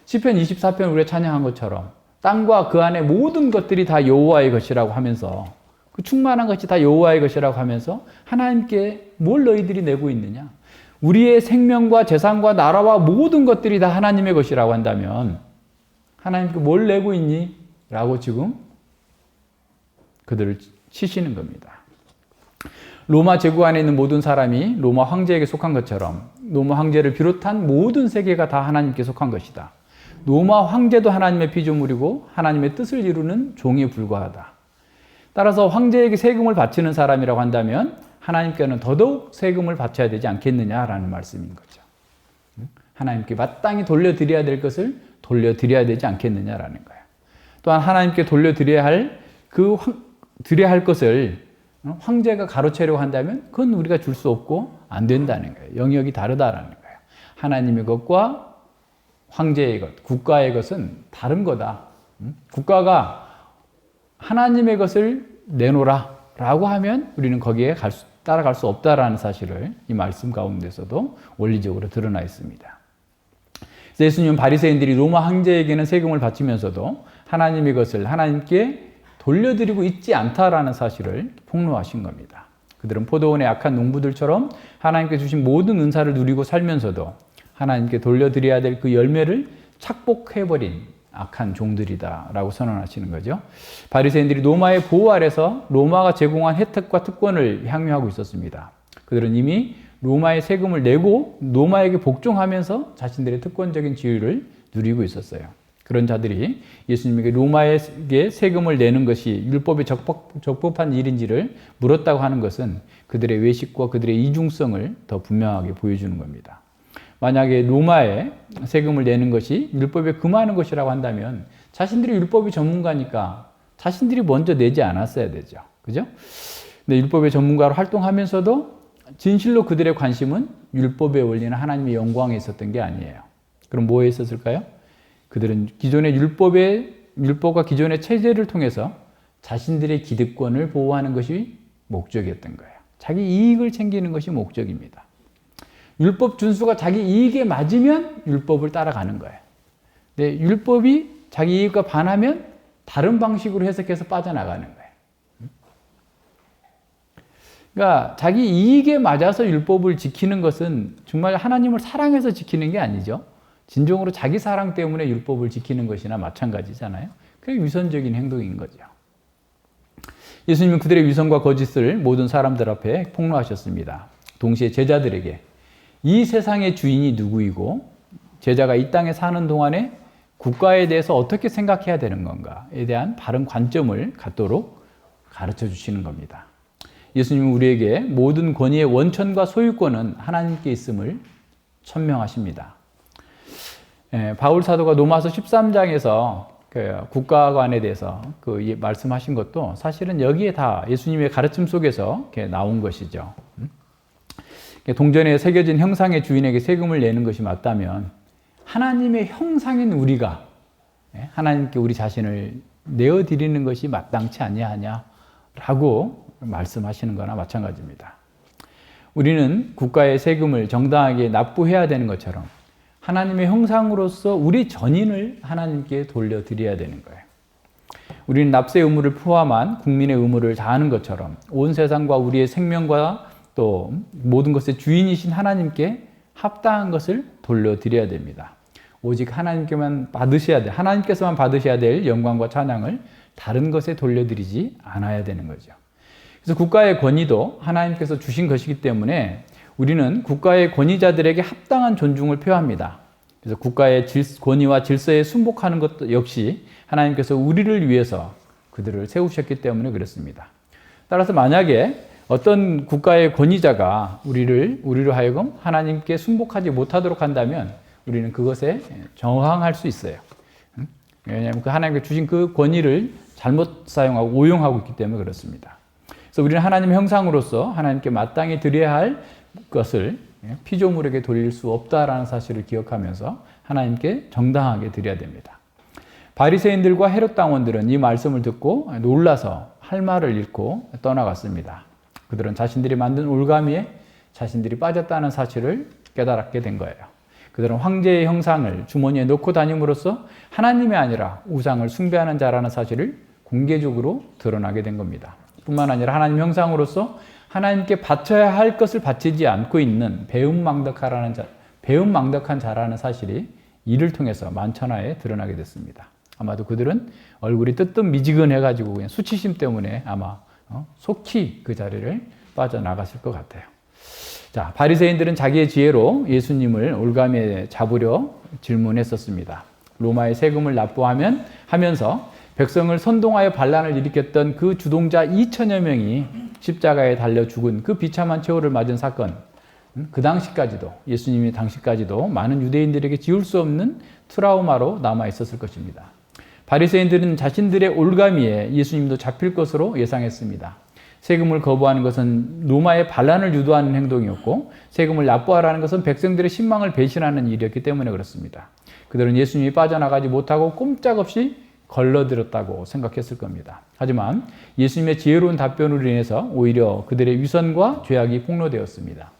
시편 24편 우리가 찬양한 것처럼 땅과 그 안에 모든 것들이 다 여호와의 것이라고 하면서 그 충만한 것이 다 여호와의 것이라고 하면서 하나님께 뭘 너희들이 내고 있느냐? 우리의 생명과 재산과 나라와 모든 것들이 다 하나님의 것이라고 한다면 하나님께 뭘 내고 있니? 라고 지금 그들을 치시는 겁니다. 로마 제국 안에 있는 모든 사람이 로마 황제에게 속한 것처럼 로마 황제를 비롯한 모든 세계가 다 하나님께 속한 것이다. 로마 황제도 하나님의 피조물이고 하나님의 뜻을 이루는 종에 불과하다. 따라서 황제에게 세금을 바치는 사람이라고 한다면 하나님께는 더더욱 세금을 바쳐야 되지 않겠느냐라는 말씀인 거죠. 하나님께 마땅히 돌려드려야 될 것을 돌려드려야 되지 않겠느냐라는 거예요. 또한 하나님께 돌려드려야 할 것을 황제가 가로채려고 한다면 그건 우리가 줄 수 없고 안 된다는 거예요. 영역이 다르다라는 거예요. 하나님의 것과 황제의 것, 국가의 것은 다른 거다. 국가가 하나님의 것을 내놓으라 라고 하면 우리는 거기에 따라갈 수 없다라는 사실을 이 말씀 가운데서도 원리적으로 드러나 있습니다. 예수님은 바리새인들이 로마 황제에게는 세금을 바치면서도 하나님의 것을 하나님께 돌려드리고 있지 않다라는 사실을 폭로하신 겁니다. 그들은 포도원의 악한 농부들처럼 하나님께 주신 모든 은사를 누리고 살면서도 하나님께 돌려드려야 될 그 열매를 착복해버린 악한 종들이다라고 선언하시는 거죠. 바리새인들이 로마의 보호 아래서 로마가 제공한 혜택과 특권을 향유하고 있었습니다. 그들은 이미 로마의 세금을 내고 로마에게 복종하면서 자신들의 특권적인 지위를 누리고 있었어요. 그런 자들이 예수님에게 로마에게 세금을 내는 것이 율법에 적법한 일인지를 물었다고 하는 것은 그들의 외식과 그들의 이중성을 더 분명하게 보여주는 겁니다. 만약에 로마에 세금을 내는 것이 율법에 금하는 것이라고 한다면 자신들이 율법의 전문가니까 자신들이 먼저 내지 않았어야 되죠. 그죠? 근데 율법의 전문가로 활동하면서도 진실로 그들의 관심은 율법에 올리는 하나님의 영광에 있었던 게 아니에요. 그럼 뭐에 있었을까요? 그들은 기존의 율법과 기존의 체제를 통해서 자신들의 기득권을 보호하는 것이 목적이었던 거예요. 자기 이익을 챙기는 것이 목적입니다. 율법 준수가 자기 이익에 맞으면 율법을 따라가는 거예요. 근데 율법이 자기 이익과 반하면 다른 방식으로 해석해서 빠져나가는 거예요. 그러니까 자기 이익에 맞아서 율법을 지키는 것은 정말 하나님을 사랑해서 지키는 게 아니죠. 진정으로 자기 사랑 때문에 율법을 지키는 것이나 마찬가지잖아요. 그게 위선적인 행동인 거죠. 예수님은 그들의 위선과 거짓을 모든 사람들 앞에 폭로하셨습니다. 동시에 제자들에게 이 세상의 주인이 누구이고 제자가 이 땅에 사는 동안에 국가에 대해서 어떻게 생각해야 되는 건가에 대한 바른 관점을 갖도록 가르쳐 주시는 겁니다. 예수님은 우리에게 모든 권위의 원천과 소유권은 하나님께 있음을 천명하십니다. 바울 사도가 로마서 13장에서 그 국가관에 대해서 말씀하신 것도 사실은 여기에 다 예수님의 가르침 속에서 나온 것이죠. 동전에 새겨진 형상의 주인에게 세금을 내는 것이 맞다면 하나님의 형상인 우리가 하나님께 우리 자신을 내어드리는 것이 마땅치 아니하냐라고 말씀하시는 거나 마찬가지입니다. 우리는 국가의 세금을 정당하게 납부해야 되는 것처럼 하나님의 형상으로서 우리 전인을 하나님께 돌려드려야 되는 거예요. 우리는 납세 의무를 포함한 국민의 의무를 다하는 것처럼 온 세상과 우리의 생명과 또 모든 것의 주인이신 하나님께 합당한 것을 돌려드려야 됩니다. 오직 하나님께만 받으셔야 돼. 하나님께서만 받으셔야 될 영광과 찬양을 다른 것에 돌려드리지 않아야 되는 거죠. 그래서 국가의 권위도 하나님께서 주신 것이기 때문에 우리는 국가의 권위자들에게 합당한 존중을 표합니다. 그래서 국가의 권위와 질서에 순복하는 것 역시 하나님께서 우리를 위해서 그들을 세우셨기 때문에 그렇습니다. 따라서 만약에 어떤 국가의 권위자가 우리로 하여금 하나님께 순복하지 못하도록 한다면 우리는 그것에 저항할 수 있어요. 왜냐하면 그 하나님께 주신 그 권위를 잘못 사용하고 오용하고 있기 때문에 그렇습니다. 그래서 우리는 하나님의 형상으로서 하나님께 마땅히 드려야 할 것을 피조물에게 돌릴 수 없다라는 사실을 기억하면서 하나님께 정당하게 드려야 됩니다. 바리새인들과 헤롯 당원들은 이 말씀을 듣고 놀라서 할 말을 잃고 떠나갔습니다. 그들은 자신들이 만든 올가미에 자신들이 빠졌다는 사실을 깨달았게 된 거예요. 그들은 황제의 형상을 주머니에 넣고 다님으로써 하나님이 아니라 우상을 숭배하는 자라는 사실을 공개적으로 드러나게 된 겁니다. 뿐만 아니라 하나님 형상으로서 하나님께 바쳐야 할 것을 바치지 않고 있는 배은망덕한 자라는 사실이 이를 통해서 만천하에 드러나게 됐습니다. 아마도 그들은 얼굴이 뜨뜻미지근해가지고 그냥 수치심 때문에 아마 속히 그 자리를 빠져나갔을 것 같아요. 자, 바리새인들은 자기의 지혜로 예수님을 올가미에 잡으려 질문했었습니다. 로마의 세금을 납부하면서 백성을 선동하여 반란을 일으켰던 그 주동자 2천여 명이 십자가에 달려 죽은 그 비참한 최후를 맞은 사건, 그 당시까지도 예수님이 당시까지도 많은 유대인들에게 지울 수 없는 트라우마로 남아 있었을 것입니다. 바리새인들은 자신들의 올가미에 예수님도 잡힐 것으로 예상했습니다. 세금을 거부하는 것은 로마의 반란을 유도하는 행동이었고 세금을 납부하라는 것은 백성들의 신망을 배신하는 일이었기 때문에 그렇습니다. 그들은 예수님이 빠져나가지 못하고 꼼짝없이 걸러들었다고 생각했을 겁니다. 하지만 예수님의 지혜로운 답변으로 인해서 오히려 그들의 위선과 죄악이 폭로되었습니다.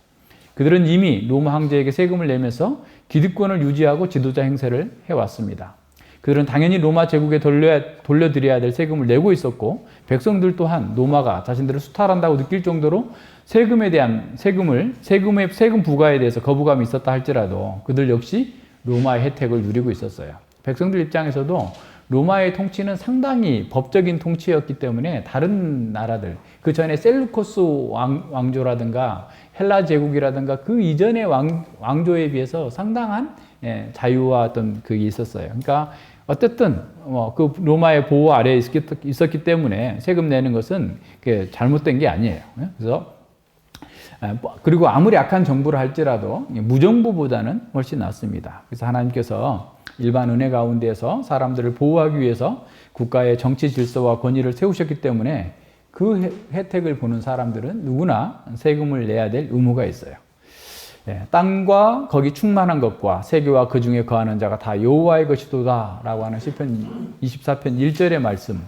그들은 이미 로마 황제에게 세금을 내면서 기득권을 유지하고 지도자 행세를 해왔습니다. 그들은 당연히 로마 제국에 돌려드려야 될 세금을 내고 있었고, 백성들 또한 로마가 자신들을 수탈한다고 느낄 정도로 세금 부과에 대해서 거부감이 있었다 할지라도 그들 역시 로마의 혜택을 누리고 있었어요. 백성들 입장에서도 로마의 통치는 상당히 법적인 통치였기 때문에 다른 나라들, 그 전에 셀루코스 왕조라든가 헬라 제국이라든가 그 이전의 왕조에 비해서 상당한 자유와 어떤 그게 있었어요. 그러니까 어쨌든 그 로마의 보호 아래에 있었기 때문에 세금 내는 것은 잘못된 게 아니에요. 그래서 그리고 아무리 악한 정부를 할지라도 무정부보다는 훨씬 낫습니다. 그래서 하나님께서 일반 은혜 가운데에서 사람들을 보호하기 위해서 국가의 정치 질서와 권위를 세우셨기 때문에 그 혜택을 보는 사람들은 누구나 세금을 내야 될 의무가 있어요. 땅과 거기 충만한 것과 세계와 그 중에 거하는 자가 다 여호와의 것이도다 라고 하는 시편 24편 1절의 말씀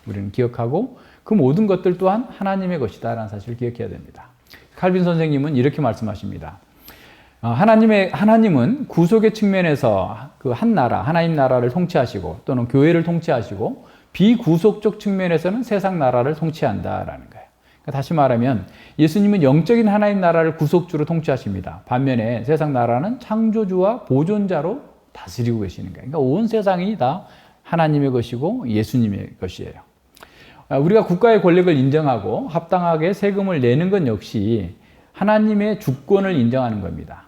우리는 기억하고, 그 모든 것들 또한 하나님의 것이다 라는 사실을 기억해야 됩니다. 칼빈 선생님은 이렇게 말씀하십니다. 하나님은 구속의 측면에서 그 한 나라, 하나님 나라를 통치하시고 또는 교회를 통치하시고, 비구속적 측면에서는 세상 나라를 통치한다라는 거예요. 그러니까 다시 말하면 예수님은 영적인 하나님 나라를 구속주로 통치하십니다. 반면에 세상 나라는 창조주와 보존자로 다스리고 계시는 거예요. 그러니까 온 세상이 다 하나님의 것이고 예수님의 것이에요. 우리가 국가의 권력을 인정하고 합당하게 세금을 내는 것 역시 하나님의 주권을 인정하는 겁니다.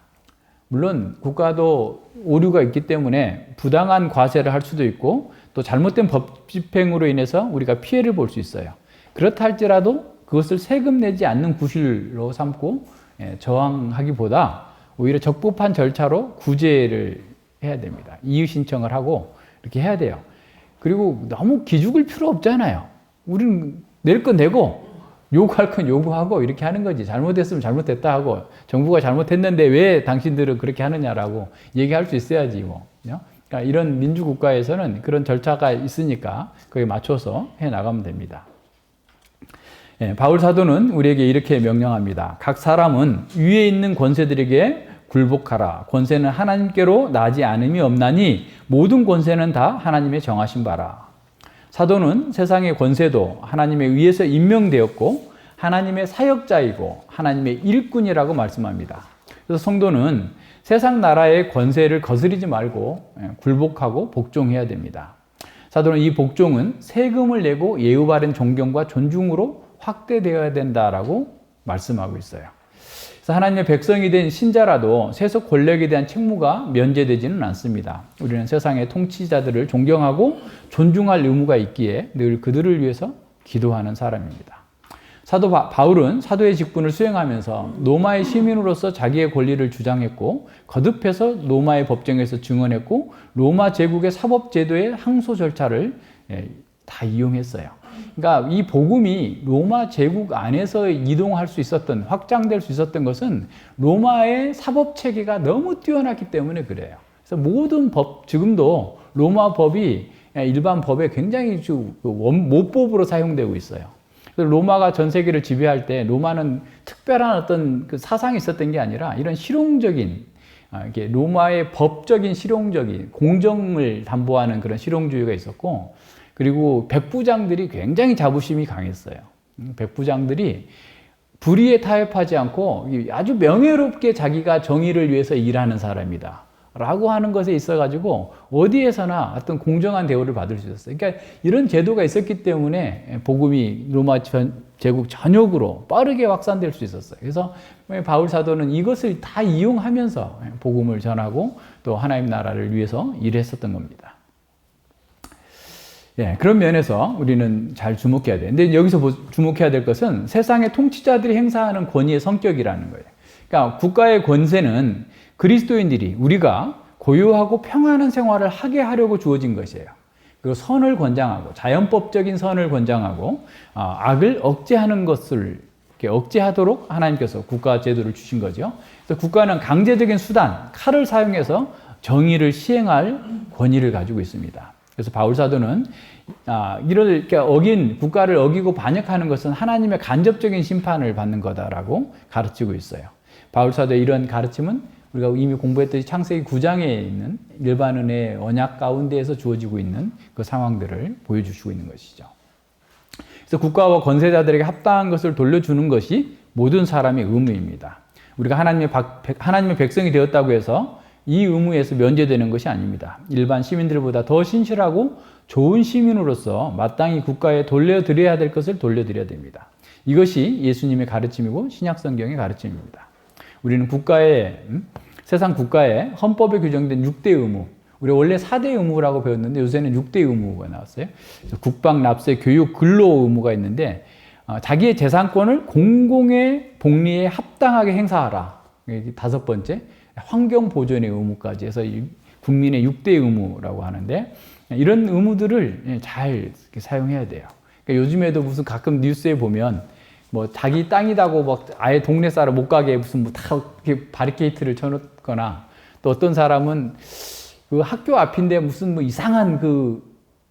물론 국가도 오류가 있기 때문에 부당한 과세를 할 수도 있고 또 잘못된 법 집행으로 인해서 우리가 피해를 볼 수 있어요. 그렇다 할지라도 그것을 세금 내지 않는 구실로 삼고 저항하기보다 오히려 적법한 절차로 구제를 해야 됩니다. 이의 신청을 하고 이렇게 해야 돼요. 그리고 너무 기죽을 필요 없잖아요. 우리는 낼 건 내고 요구할 건 요구하고 이렇게 하는 거지. 잘못했으면 잘못했다 하고 정부가 잘못했는데 왜 당신들은 그렇게 하느냐라고 얘기할 수 있어야지 뭐. 그러니까 이런 민주국가에서는 그런 절차가 있으니까 거기에 맞춰서 해 나가면 됩니다. 바울 사도는 우리에게 이렇게 명령합니다. 각 사람은 위에 있는 권세들에게 굴복하라. 권세는 하나님께로 나지 않음이 없나니 모든 권세는 다 하나님의 정하신 바라. 사도는 세상의 권세도 하나님에 의해서 임명되었고 하나님의 사역자이고 하나님의 일꾼이라고 말씀합니다. 그래서 성도는 세상 나라의 권세를 거스르지 말고 굴복하고 복종해야 됩니다. 사도는 이 복종은 세금을 내고 예우 바른 존경과 존중으로 확대되어야 된다라고 말씀하고 있어요. 그래서 하나님의 백성이 된 신자라도 세속 권력에 대한 책무가 면제되지는 않습니다. 우리는 세상의 통치자들을 존경하고 존중할 의무가 있기에 늘 그들을 위해서 기도하는 사람입니다. 사도 바울은 사도의 직분을 수행하면서 로마의 시민으로서 자기의 권리를 주장했고 거듭해서 로마의 법정에서 증언했고 로마 제국의 사법제도의 항소 절차를 다 이용했어요. 그러니까 이 복음이 로마 제국 안에서 이동할 수 있었던, 확장될 수 있었던 것은 로마의 사법 체계가 너무 뛰어났기 때문에 그래요. 그래서 모든 법, 지금도 로마 법이 일반 법에 굉장히 모법으로 사용되고 있어요. 그래서 로마가 전 세계를 지배할 때 로마는 특별한 어떤 그 사상이 있었던 게 아니라 이런 실용적인, 로마의 법적인 실용적인 공정을 담보하는 그런 실용주의가 있었고, 그리고 백부장들이 굉장히 자부심이 강했어요. 백부장들이 불의에 타협하지 않고 아주 명예롭게 자기가 정의를 위해서 일하는 사람이다 라고 하는 것에 있어가지고 어디에서나 어떤 공정한 대우를 받을 수 있었어요. 그러니까 이런 제도가 있었기 때문에 복음이 로마 제국 전역으로 빠르게 확산될 수 있었어요. 그래서 바울 사도는 이것을 다 이용하면서 복음을 전하고 또 하나님 나라를 위해서 일했었던 겁니다. 그런 면에서 우리는 잘 주목해야 돼요. 근데 여기서 주목해야 될 것은 세상의 통치자들이 행사하는 권위의 성격이라는 거예요. 그러니까 국가의 권세는 그리스도인들이 우리가 고요하고 평안한 생활을 하게 하려고 주어진 것이에요. 그리고 선을 권장하고 자연법적인 선을 권장하고 악을 억제하는 것을 이렇게 억제하도록 하나님께서 국가 제도를 주신 거죠. 그래서 국가는 강제적인 수단, 칼을 사용해서 정의를 시행할 권위를 가지고 있습니다. 그래서 바울 사도는 이렇게 국가를 어기고 반역하는 것은 하나님의 간접적인 심판을 받는 거다라고 가르치고 있어요. 바울사도의 이런 가르침은 우리가 이미 공부했듯이 창세기 9장에 있는 일반 은혜의 언약 가운데에서 주어지고 있는 그 상황들을 보여주시고 있는 것이죠. 그래서 국가와 권세자들에게 합당한 것을 돌려주는 것이 모든 사람의 의무입니다. 우리가 하나님의 백성이 되었다고 해서 이 의무에서 면제되는 것이 아닙니다. 일반 시민들보다 더 신실하고 좋은 시민으로서 마땅히 국가에 돌려드려야 될 것을 돌려드려야 됩니다. 이것이 예수님의 가르침이고 신약성경의 가르침입니다. 우리는 세상 국가에 헌법에 규정된 6대 의무, 우리 원래 4대 의무라고 배웠는데 요새는 6대 의무가 나왔어요. 국방, 납세, 교육, 근로 의무가 있는데 자기의 재산권을 공공의 복리에 합당하게 행사하라. 5번째, 환경 보존의 의무까지 해서 국민의 6대 의무라고 하는데 이런 의무들을 잘 사용해야 돼요. 그러니까 요즘에도 무슨 가끔 뉴스에 보면 뭐 자기 땅이다고 막 아예 동네 사람 못 가게 무슨 뭐 다 이렇게 바리케이트를 쳐놓거나 또 어떤 사람은 그 학교 앞인데 무슨 뭐 이상한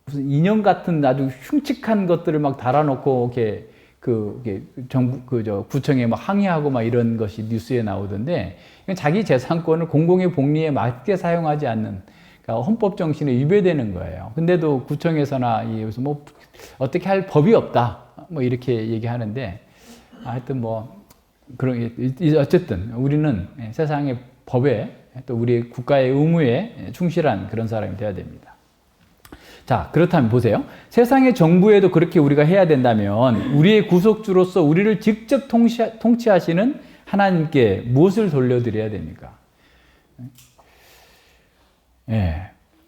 무슨 인형 같은 아주 흉측한 것들을 막 달아놓고 이렇게 구청에 막 항의하고 막 이런 것이 뉴스에 나오던데 자기 재산권을 공공의 복리에 맞게 사용하지 않는 그러니까 헌법 정신에 위배되는 거예요. 근데도 구청에서나 무슨 뭐 어떻게 할 법이 없다 뭐 이렇게 얘기하는데 하여튼 뭐 어쨌든 우리는 세상의 법에 또 우리 국가의 의무에 충실한 그런 사람이 돼야 됩니다. 자, 그렇다면 보세요. 세상의 정부에도 그렇게 우리가 해야 된다면 우리의 구속주로서 우리를 직접 통치하시는 하나님께 무엇을 돌려드려야 됩니까?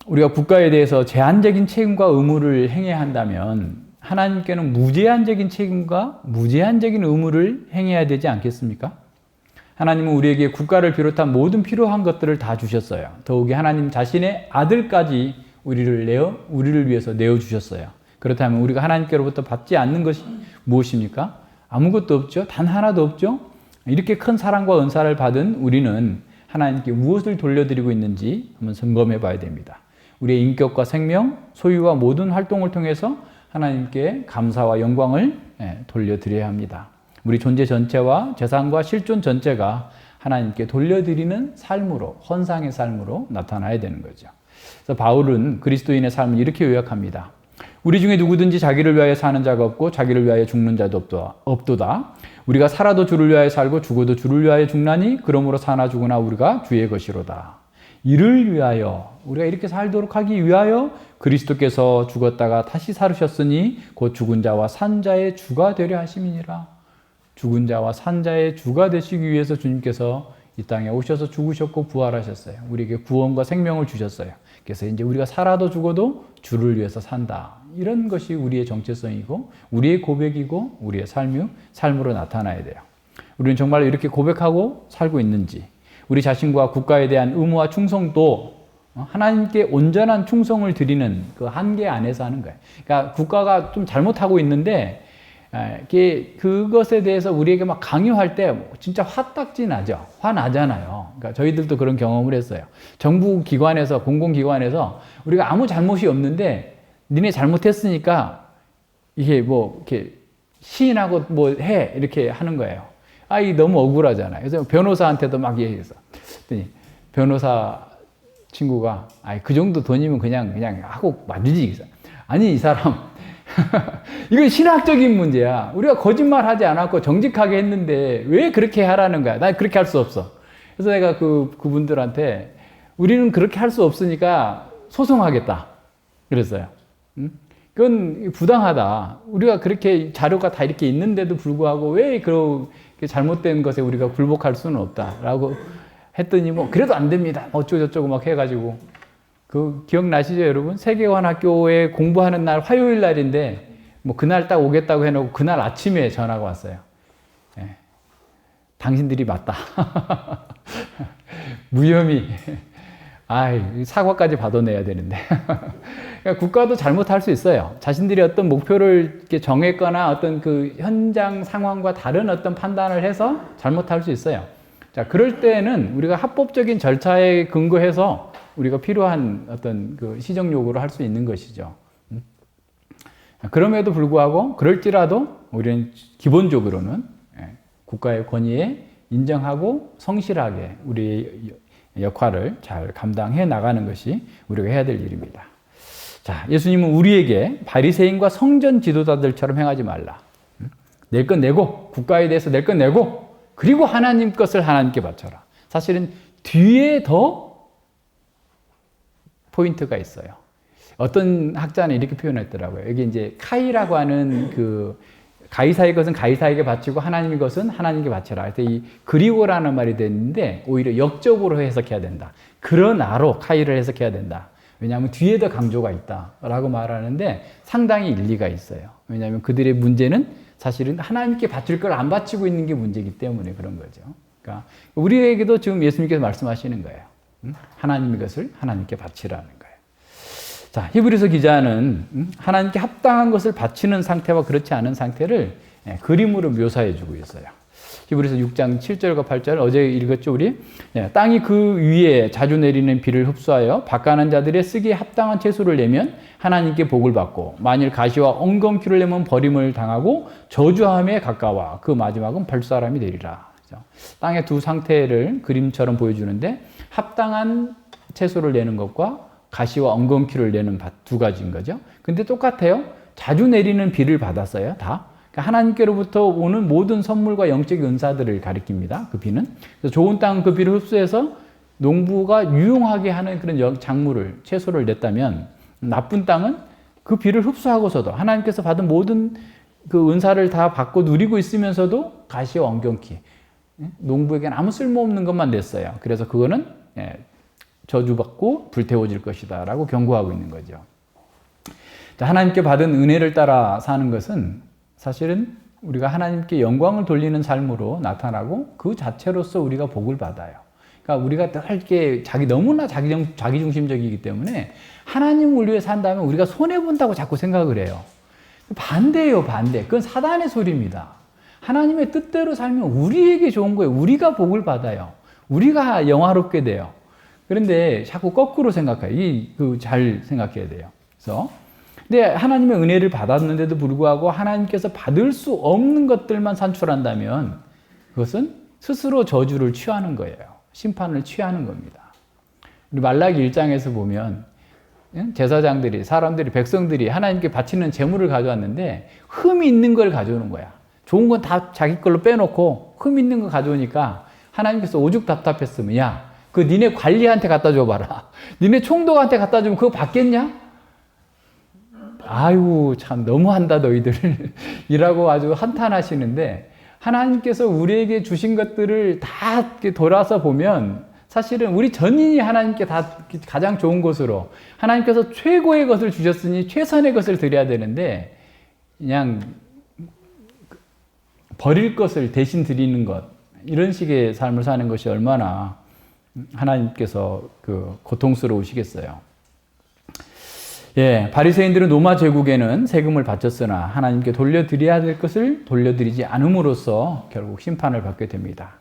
우리가 국가에 대해서 제한적인 책임과 의무를 행해야 한다면 하나님께는 무제한적인 책임과 무제한적인 의무를 행해야 되지 않겠습니까? 하나님은 우리에게 국가를 비롯한 모든 필요한 것들을 다 주셨어요. 더욱이 하나님 자신의 아들까지 우리를 위해서 내어주셨어요. 그렇다면 우리가 하나님께로부터 받지 않는 것이 무엇입니까? 아무것도 없죠. 단 하나도 없죠. 이렇게 큰 사랑과 은사를 받은 우리는 하나님께 무엇을 돌려드리고 있는지 한번 점검해 봐야 됩니다. 우리의 인격과 생명, 소유와 모든 활동을 통해서 하나님께 감사와 영광을 돌려드려야 합니다. 우리 존재 전체와 재산과 실존 전체가 하나님께 돌려드리는 삶으로, 헌상의 삶으로 나타나야 되는 거죠. 그래서 바울은 그리스도인의 삶을 이렇게 요약합니다. 우리 중에 누구든지 자기를 위하여 사는 자가 없고 자기를 위하여 죽는 자도 없도다. 우리가 살아도 주를 위하여 살고 죽어도 주를 위하여 죽나니 그러므로 사나 죽으나 우리가 주의 것이로다. 이를 위하여 우리가 이렇게 살도록 하기 위하여 그리스도께서 죽었다가 다시 살으셨으니 곧 죽은 자와 산 자의 주가 되려 하심이니라. 죽은 자와 산 자의 주가 되시기 위해서 주님께서 이 땅에 오셔서 죽으셨고 부활하셨어요. 우리에게 구원과 생명을 주셨어요. 그래서 이제 우리가 살아도 죽어도 주를 위해서 산다. 이런 것이 우리의 정체성이고 우리의 고백이고 우리의 삶으로 나타나야 돼요. 우리는 정말 이렇게 고백하고 살고 있는지, 우리 자신과 국가에 대한 의무와 충성도 하나님께 온전한 충성을 드리는 그 한계 안에서 하는 거예요. 그러니까 국가가 좀 잘못하고 있는데 그것에 대해서 우리에게 막 강요할 때 진짜 화딱지 나죠. 화나잖아요. 그러니까 저희들도 그런 경험을 했어요. 정부 기관에서, 공공기관에서 우리가 아무 잘못이 없는데 니네 잘못했으니까 이게 뭐 이렇게 시인하고 뭐 해 이렇게 하는 거예요. 이게 너무 억울하잖아요. 그래서 변호사한테도 막 얘기해서 변호사 친구가 그 정도 돈이면 그냥 하고 말이지. 아니 이 사람 이건 신학적인 문제야. 우리가 거짓말 하지 않았고 정직하게 했는데 왜 그렇게 하라는 거야? 난 그렇게 할 수 없어. 그래서 내가 그분들한테 우리는 그렇게 할 수 없으니까 소송하겠다 그랬어요. 그건 부당하다. 우리가 그렇게 자료가 다 이렇게 있는데도 불구하고 왜 그렇게 잘못된 것에 우리가 굴복할 수는 없다라고 했더니 뭐 그래도 안 됩니다. 어쩌고저쩌고 막 해가지고 기억나시죠, 여러분? 세계관학교에 공부하는 날 화요일 날인데 뭐 그날 딱 오겠다고 해놓고 그날 아침에 전화가 왔어요. 당신들이 맞다. 무혐의. 사과까지 받아내야 되는데. 그러니까 국가도 잘못할 수 있어요. 자신들이 어떤 목표를 이렇게 정했거나 어떤 그 현장 상황과 다른 어떤 판단을 해서 잘못할 수 있어요. 자, 그럴 때는 우리가 합법적인 절차에 근거해서 우리가 필요한 어떤 그 시정 요구를 할 수 있는 것이죠. 그럼에도 불구하고 그럴지라도 우리는 기본적으로는 국가의 권위에 인정하고 성실하게 우리의 역할을 잘 감당해 나가는 것이 우리가 해야 될 일입니다. 자, 예수님은 우리에게 바리새인과 성전 지도자들처럼 행하지 말라. 낼 것 내고, 국가에 대해서 낼 것 내고, 그리고 하나님 것을 하나님께 바쳐라. 사실은 뒤에 더 포인트가 있어요. 어떤 학자는 이렇게 표현했더라고요. 여기 이제 카이라고 하는 그 가이사의 것은 가이사에게 바치고 하나님의 것은 하나님께 바쳐라. 그래서 이 그리고라는 말이 됐는데 오히려 역적으로 해석해야 된다. 그러나로 카이를 해석해야 된다. 왜냐하면 뒤에 더 강조가 있다라고 말하는데 상당히 일리가 있어요. 왜냐하면 그들의 문제는 사실은 하나님께 바칠 걸 안 바치고 있는 게 문제이기 때문에 그런 거죠. 그러니까 우리에게도 지금 예수님께서 말씀하시는 거예요. 하나님의 것을 하나님께 바치라는 거예요. 자, 히브리서 기자는 하나님께 합당한 것을 바치는 상태와 그렇지 않은 상태를 그림으로 묘사해 주고 있어요. 히브리서 6장 7절과 8절 어제 읽었죠 우리? 땅이 그 위에 자주 내리는 비를 흡수하여 밭가는 자들의 쓰기에 합당한 채소를 내면 하나님께 복을 받고 만일 가시와 엉겅퀴를 내면 버림을 당하고 저주함에 가까워 그 마지막은 벌사람이 되리라. 땅의 두 상태를 그림처럼 보여주는데 합당한 채소를 내는 것과 가시와 엉겅퀴를 내는 두 가지인 거죠. 근데 똑같아요. 자주 내리는 비를 받았어요. 다. 그러니까 하나님께로부터 오는 모든 선물과 영적 은사들을 가리킵니다. 그 비는. 그래서 좋은 땅은 그 비를 흡수해서 농부가 유용하게 하는 그런 작물을, 채소를 냈다면 나쁜 땅은 그 비를 흡수하고서도 하나님께서 받은 모든 그 은사를 다 받고 누리고 있으면서도 가시와 엉겅퀴. 농부에게는 아무 쓸모없는 것만 냈어요. 그래서 그거는 저주받고 불태워질 것이다 라고 경고하고 있는 거죠. 하나님께 받은 은혜를 따라 사는 것은 사실은 우리가 하나님께 영광을 돌리는 삶으로 나타나고 그 자체로서 우리가 복을 받아요. 그러니까 우리가 늘 이렇게 너무나 자기중심적이기 때문에 하나님을 위해 산다면 우리가 손해본다고 자꾸 생각을 해요. 반대예요, 반대. 그건 사단의 소리입니다. 하나님의 뜻대로 살면 우리에게 좋은 거예요. 우리가 복을 받아요. 우리가 영화롭게 돼요. 그런데 자꾸 거꾸로 생각해요. 잘 생각해야 돼요. 그래서 근데 하나님의 은혜를 받았는데도 불구하고 하나님께서 받을 수 없는 것들만 산출한다면 그것은 스스로 저주를 취하는 거예요. 심판을 취하는 겁니다. 우리 말라기 1장에서 보면 제사장들이, 사람들이, 백성들이 하나님께 바치는 제물을 가져왔는데 흠이 있는 걸 가져오는 거야. 좋은 건 다 자기 걸로 빼놓고 흠 있는 거 가져오니까 하나님께서 오죽 답답했으면 야, 그 니네 관리한테 갖다 줘봐라. 니네 총독한테 갖다 주면 그거 받겠냐? 아유, 참 너무한다 너희들 이라고 아주 한탄하시는데 하나님께서 우리에게 주신 것들을 다 돌아서 보면 사실은 우리 전인이 하나님께 다 가장 좋은 것으로 하나님께서 최고의 것을 주셨으니 최선의 것을 드려야 되는데 그냥 버릴 것을 대신 드리는 것 이런 식의 삶을 사는 것이 얼마나 하나님께서 고통스러우시겠어요. 예, 바리새인들은 로마 제국에는 세금을 바쳤으나 하나님께 돌려드려야 될 것을 돌려드리지 않음으로써 결국 심판을 받게 됩니다.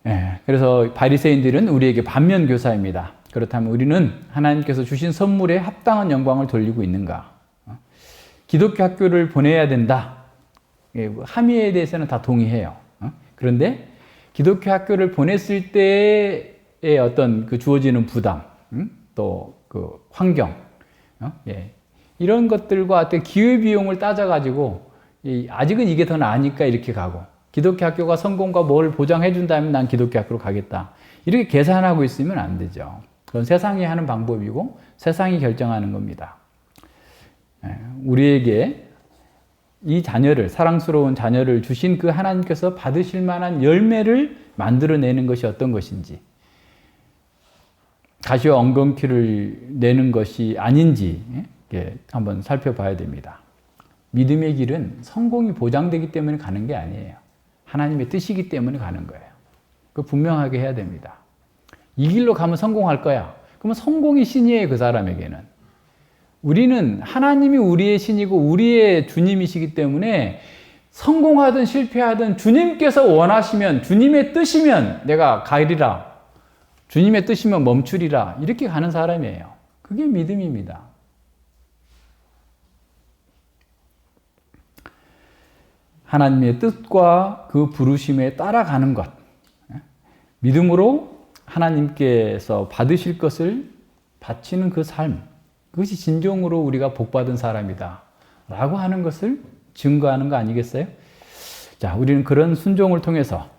예, 그래서 바리새인들은 우리에게 반면 교사입니다. 그렇다면 우리는 하나님께서 주신 선물에 합당한 영광을 돌리고 있는가? 기독교 학교를 보내야 된다. 함의에 대해서는 다 동의해요. 그런데 기독교 학교를 보냈을 때의 어떤 주어지는 부담, 또 환경, 이런 것들과 어떤 기회비용을 따져가지고 아직은 이게 더 나으니까 이렇게 가고 기독교 학교가 성공과 뭘 보장해 준다면 난 기독교 학교로 가겠다. 이렇게 계산하고 있으면 안 되죠. 그건 세상이 하는 방법이고 세상이 결정하는 겁니다. 우리에게 이 자녀를, 사랑스러운 자녀를 주신 그 하나님께서 받으실 만한 열매를 만들어내는 것이 어떤 것인지, 가시와 엉겅퀴를 내는 것이 아닌지 한번 살펴봐야 됩니다. 믿음의 길은 성공이 보장되기 때문에 가는 게 아니에요. 하나님의 뜻이기 때문에 가는 거예요. 그거 분명하게 해야 됩니다. 이 길로 가면 성공할 거야. 그러면 성공이 신이에요, 그 사람에게는. 우리는 하나님이 우리의 신이고 우리의 주님이시기 때문에 성공하든 실패하든 주님께서 원하시면, 주님의 뜻이면 내가 가리라. 주님의 뜻이면 멈추리라. 이렇게 가는 사람이에요. 그게 믿음입니다. 하나님의 뜻과 그 부르심에 따라가는 것, 믿음으로 하나님께서 받으실 것을 바치는 그 삶, 그것이 진정으로 우리가 복받은 사람이다 라고 하는 것을 증거하는 거 아니겠어요? 자, 우리는 그런 순종을 통해서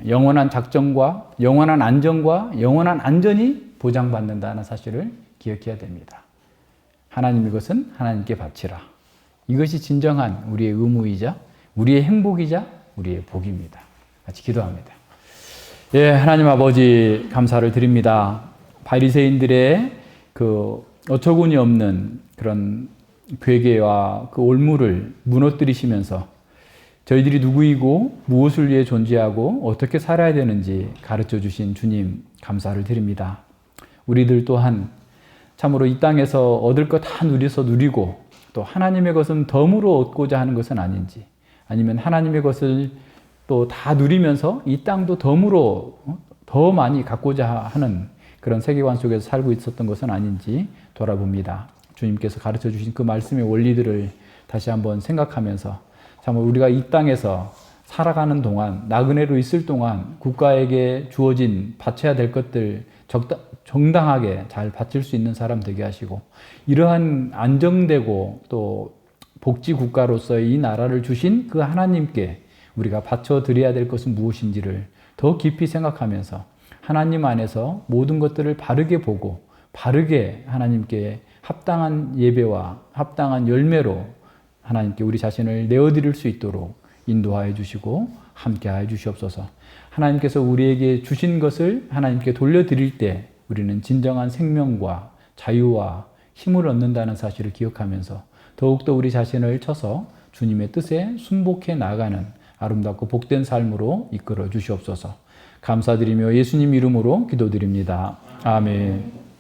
영원한 작정과 영원한 안정과 영원한 안전이 보장받는다는 사실을 기억해야 됩니다. 하나님의 것은 하나님께 바치라. 이것이 진정한 우리의 의무이자 우리의 행복이자 우리의 복입니다. 같이 기도합니다. 예, 하나님 아버지 감사를 드립니다. 바리새인들의 그 어처구니 없는 그런 괴계와 그 올무를 무너뜨리시면서 저희들이 누구이고 무엇을 위해 존재하고 어떻게 살아야 되는지 가르쳐 주신 주님 감사를 드립니다. 우리들 또한 참으로 이 땅에서 얻을 것 다 누려서 누리고 또 하나님의 것은 덤으로 얻고자 하는 것은 아닌지, 아니면 하나님의 것을 또 다 누리면서 이 땅도 덤으로 더 많이 갖고자 하는 그런 세계관 속에서 살고 있었던 것은 아닌지 돌아봅니다. 주님께서 가르쳐 주신 그 말씀의 원리들을 다시 한번 생각하면서 참 우리가 이 땅에서 살아가는 동안, 나그네로 있을 동안 국가에게 주어진 바쳐야 될 것들 정당하게 잘 바칠 수 있는 사람 되게 하시고, 이러한 안정되고 또 복지 국가로서의 이 나라를 주신 그 하나님께 우리가 바쳐 드려야 될 것은 무엇인지를 더 깊이 생각하면서 하나님 안에서 모든 것들을 바르게 보고 바르게 하나님께 합당한 예배와 합당한 열매로 하나님께 우리 자신을 내어드릴 수 있도록 인도하여 주시고 함께하여 주시옵소서. 하나님께서 우리에게 주신 것을 하나님께 돌려드릴 때 우리는 진정한 생명과 자유와 힘을 얻는다는 사실을 기억하면서 더욱더 우리 자신을 쳐서 주님의 뜻에 순복해 나가는 아름답고 복된 삶으로 이끌어 주시옵소서. 감사드리며 예수님 이름으로 기도드립니다. 아멘.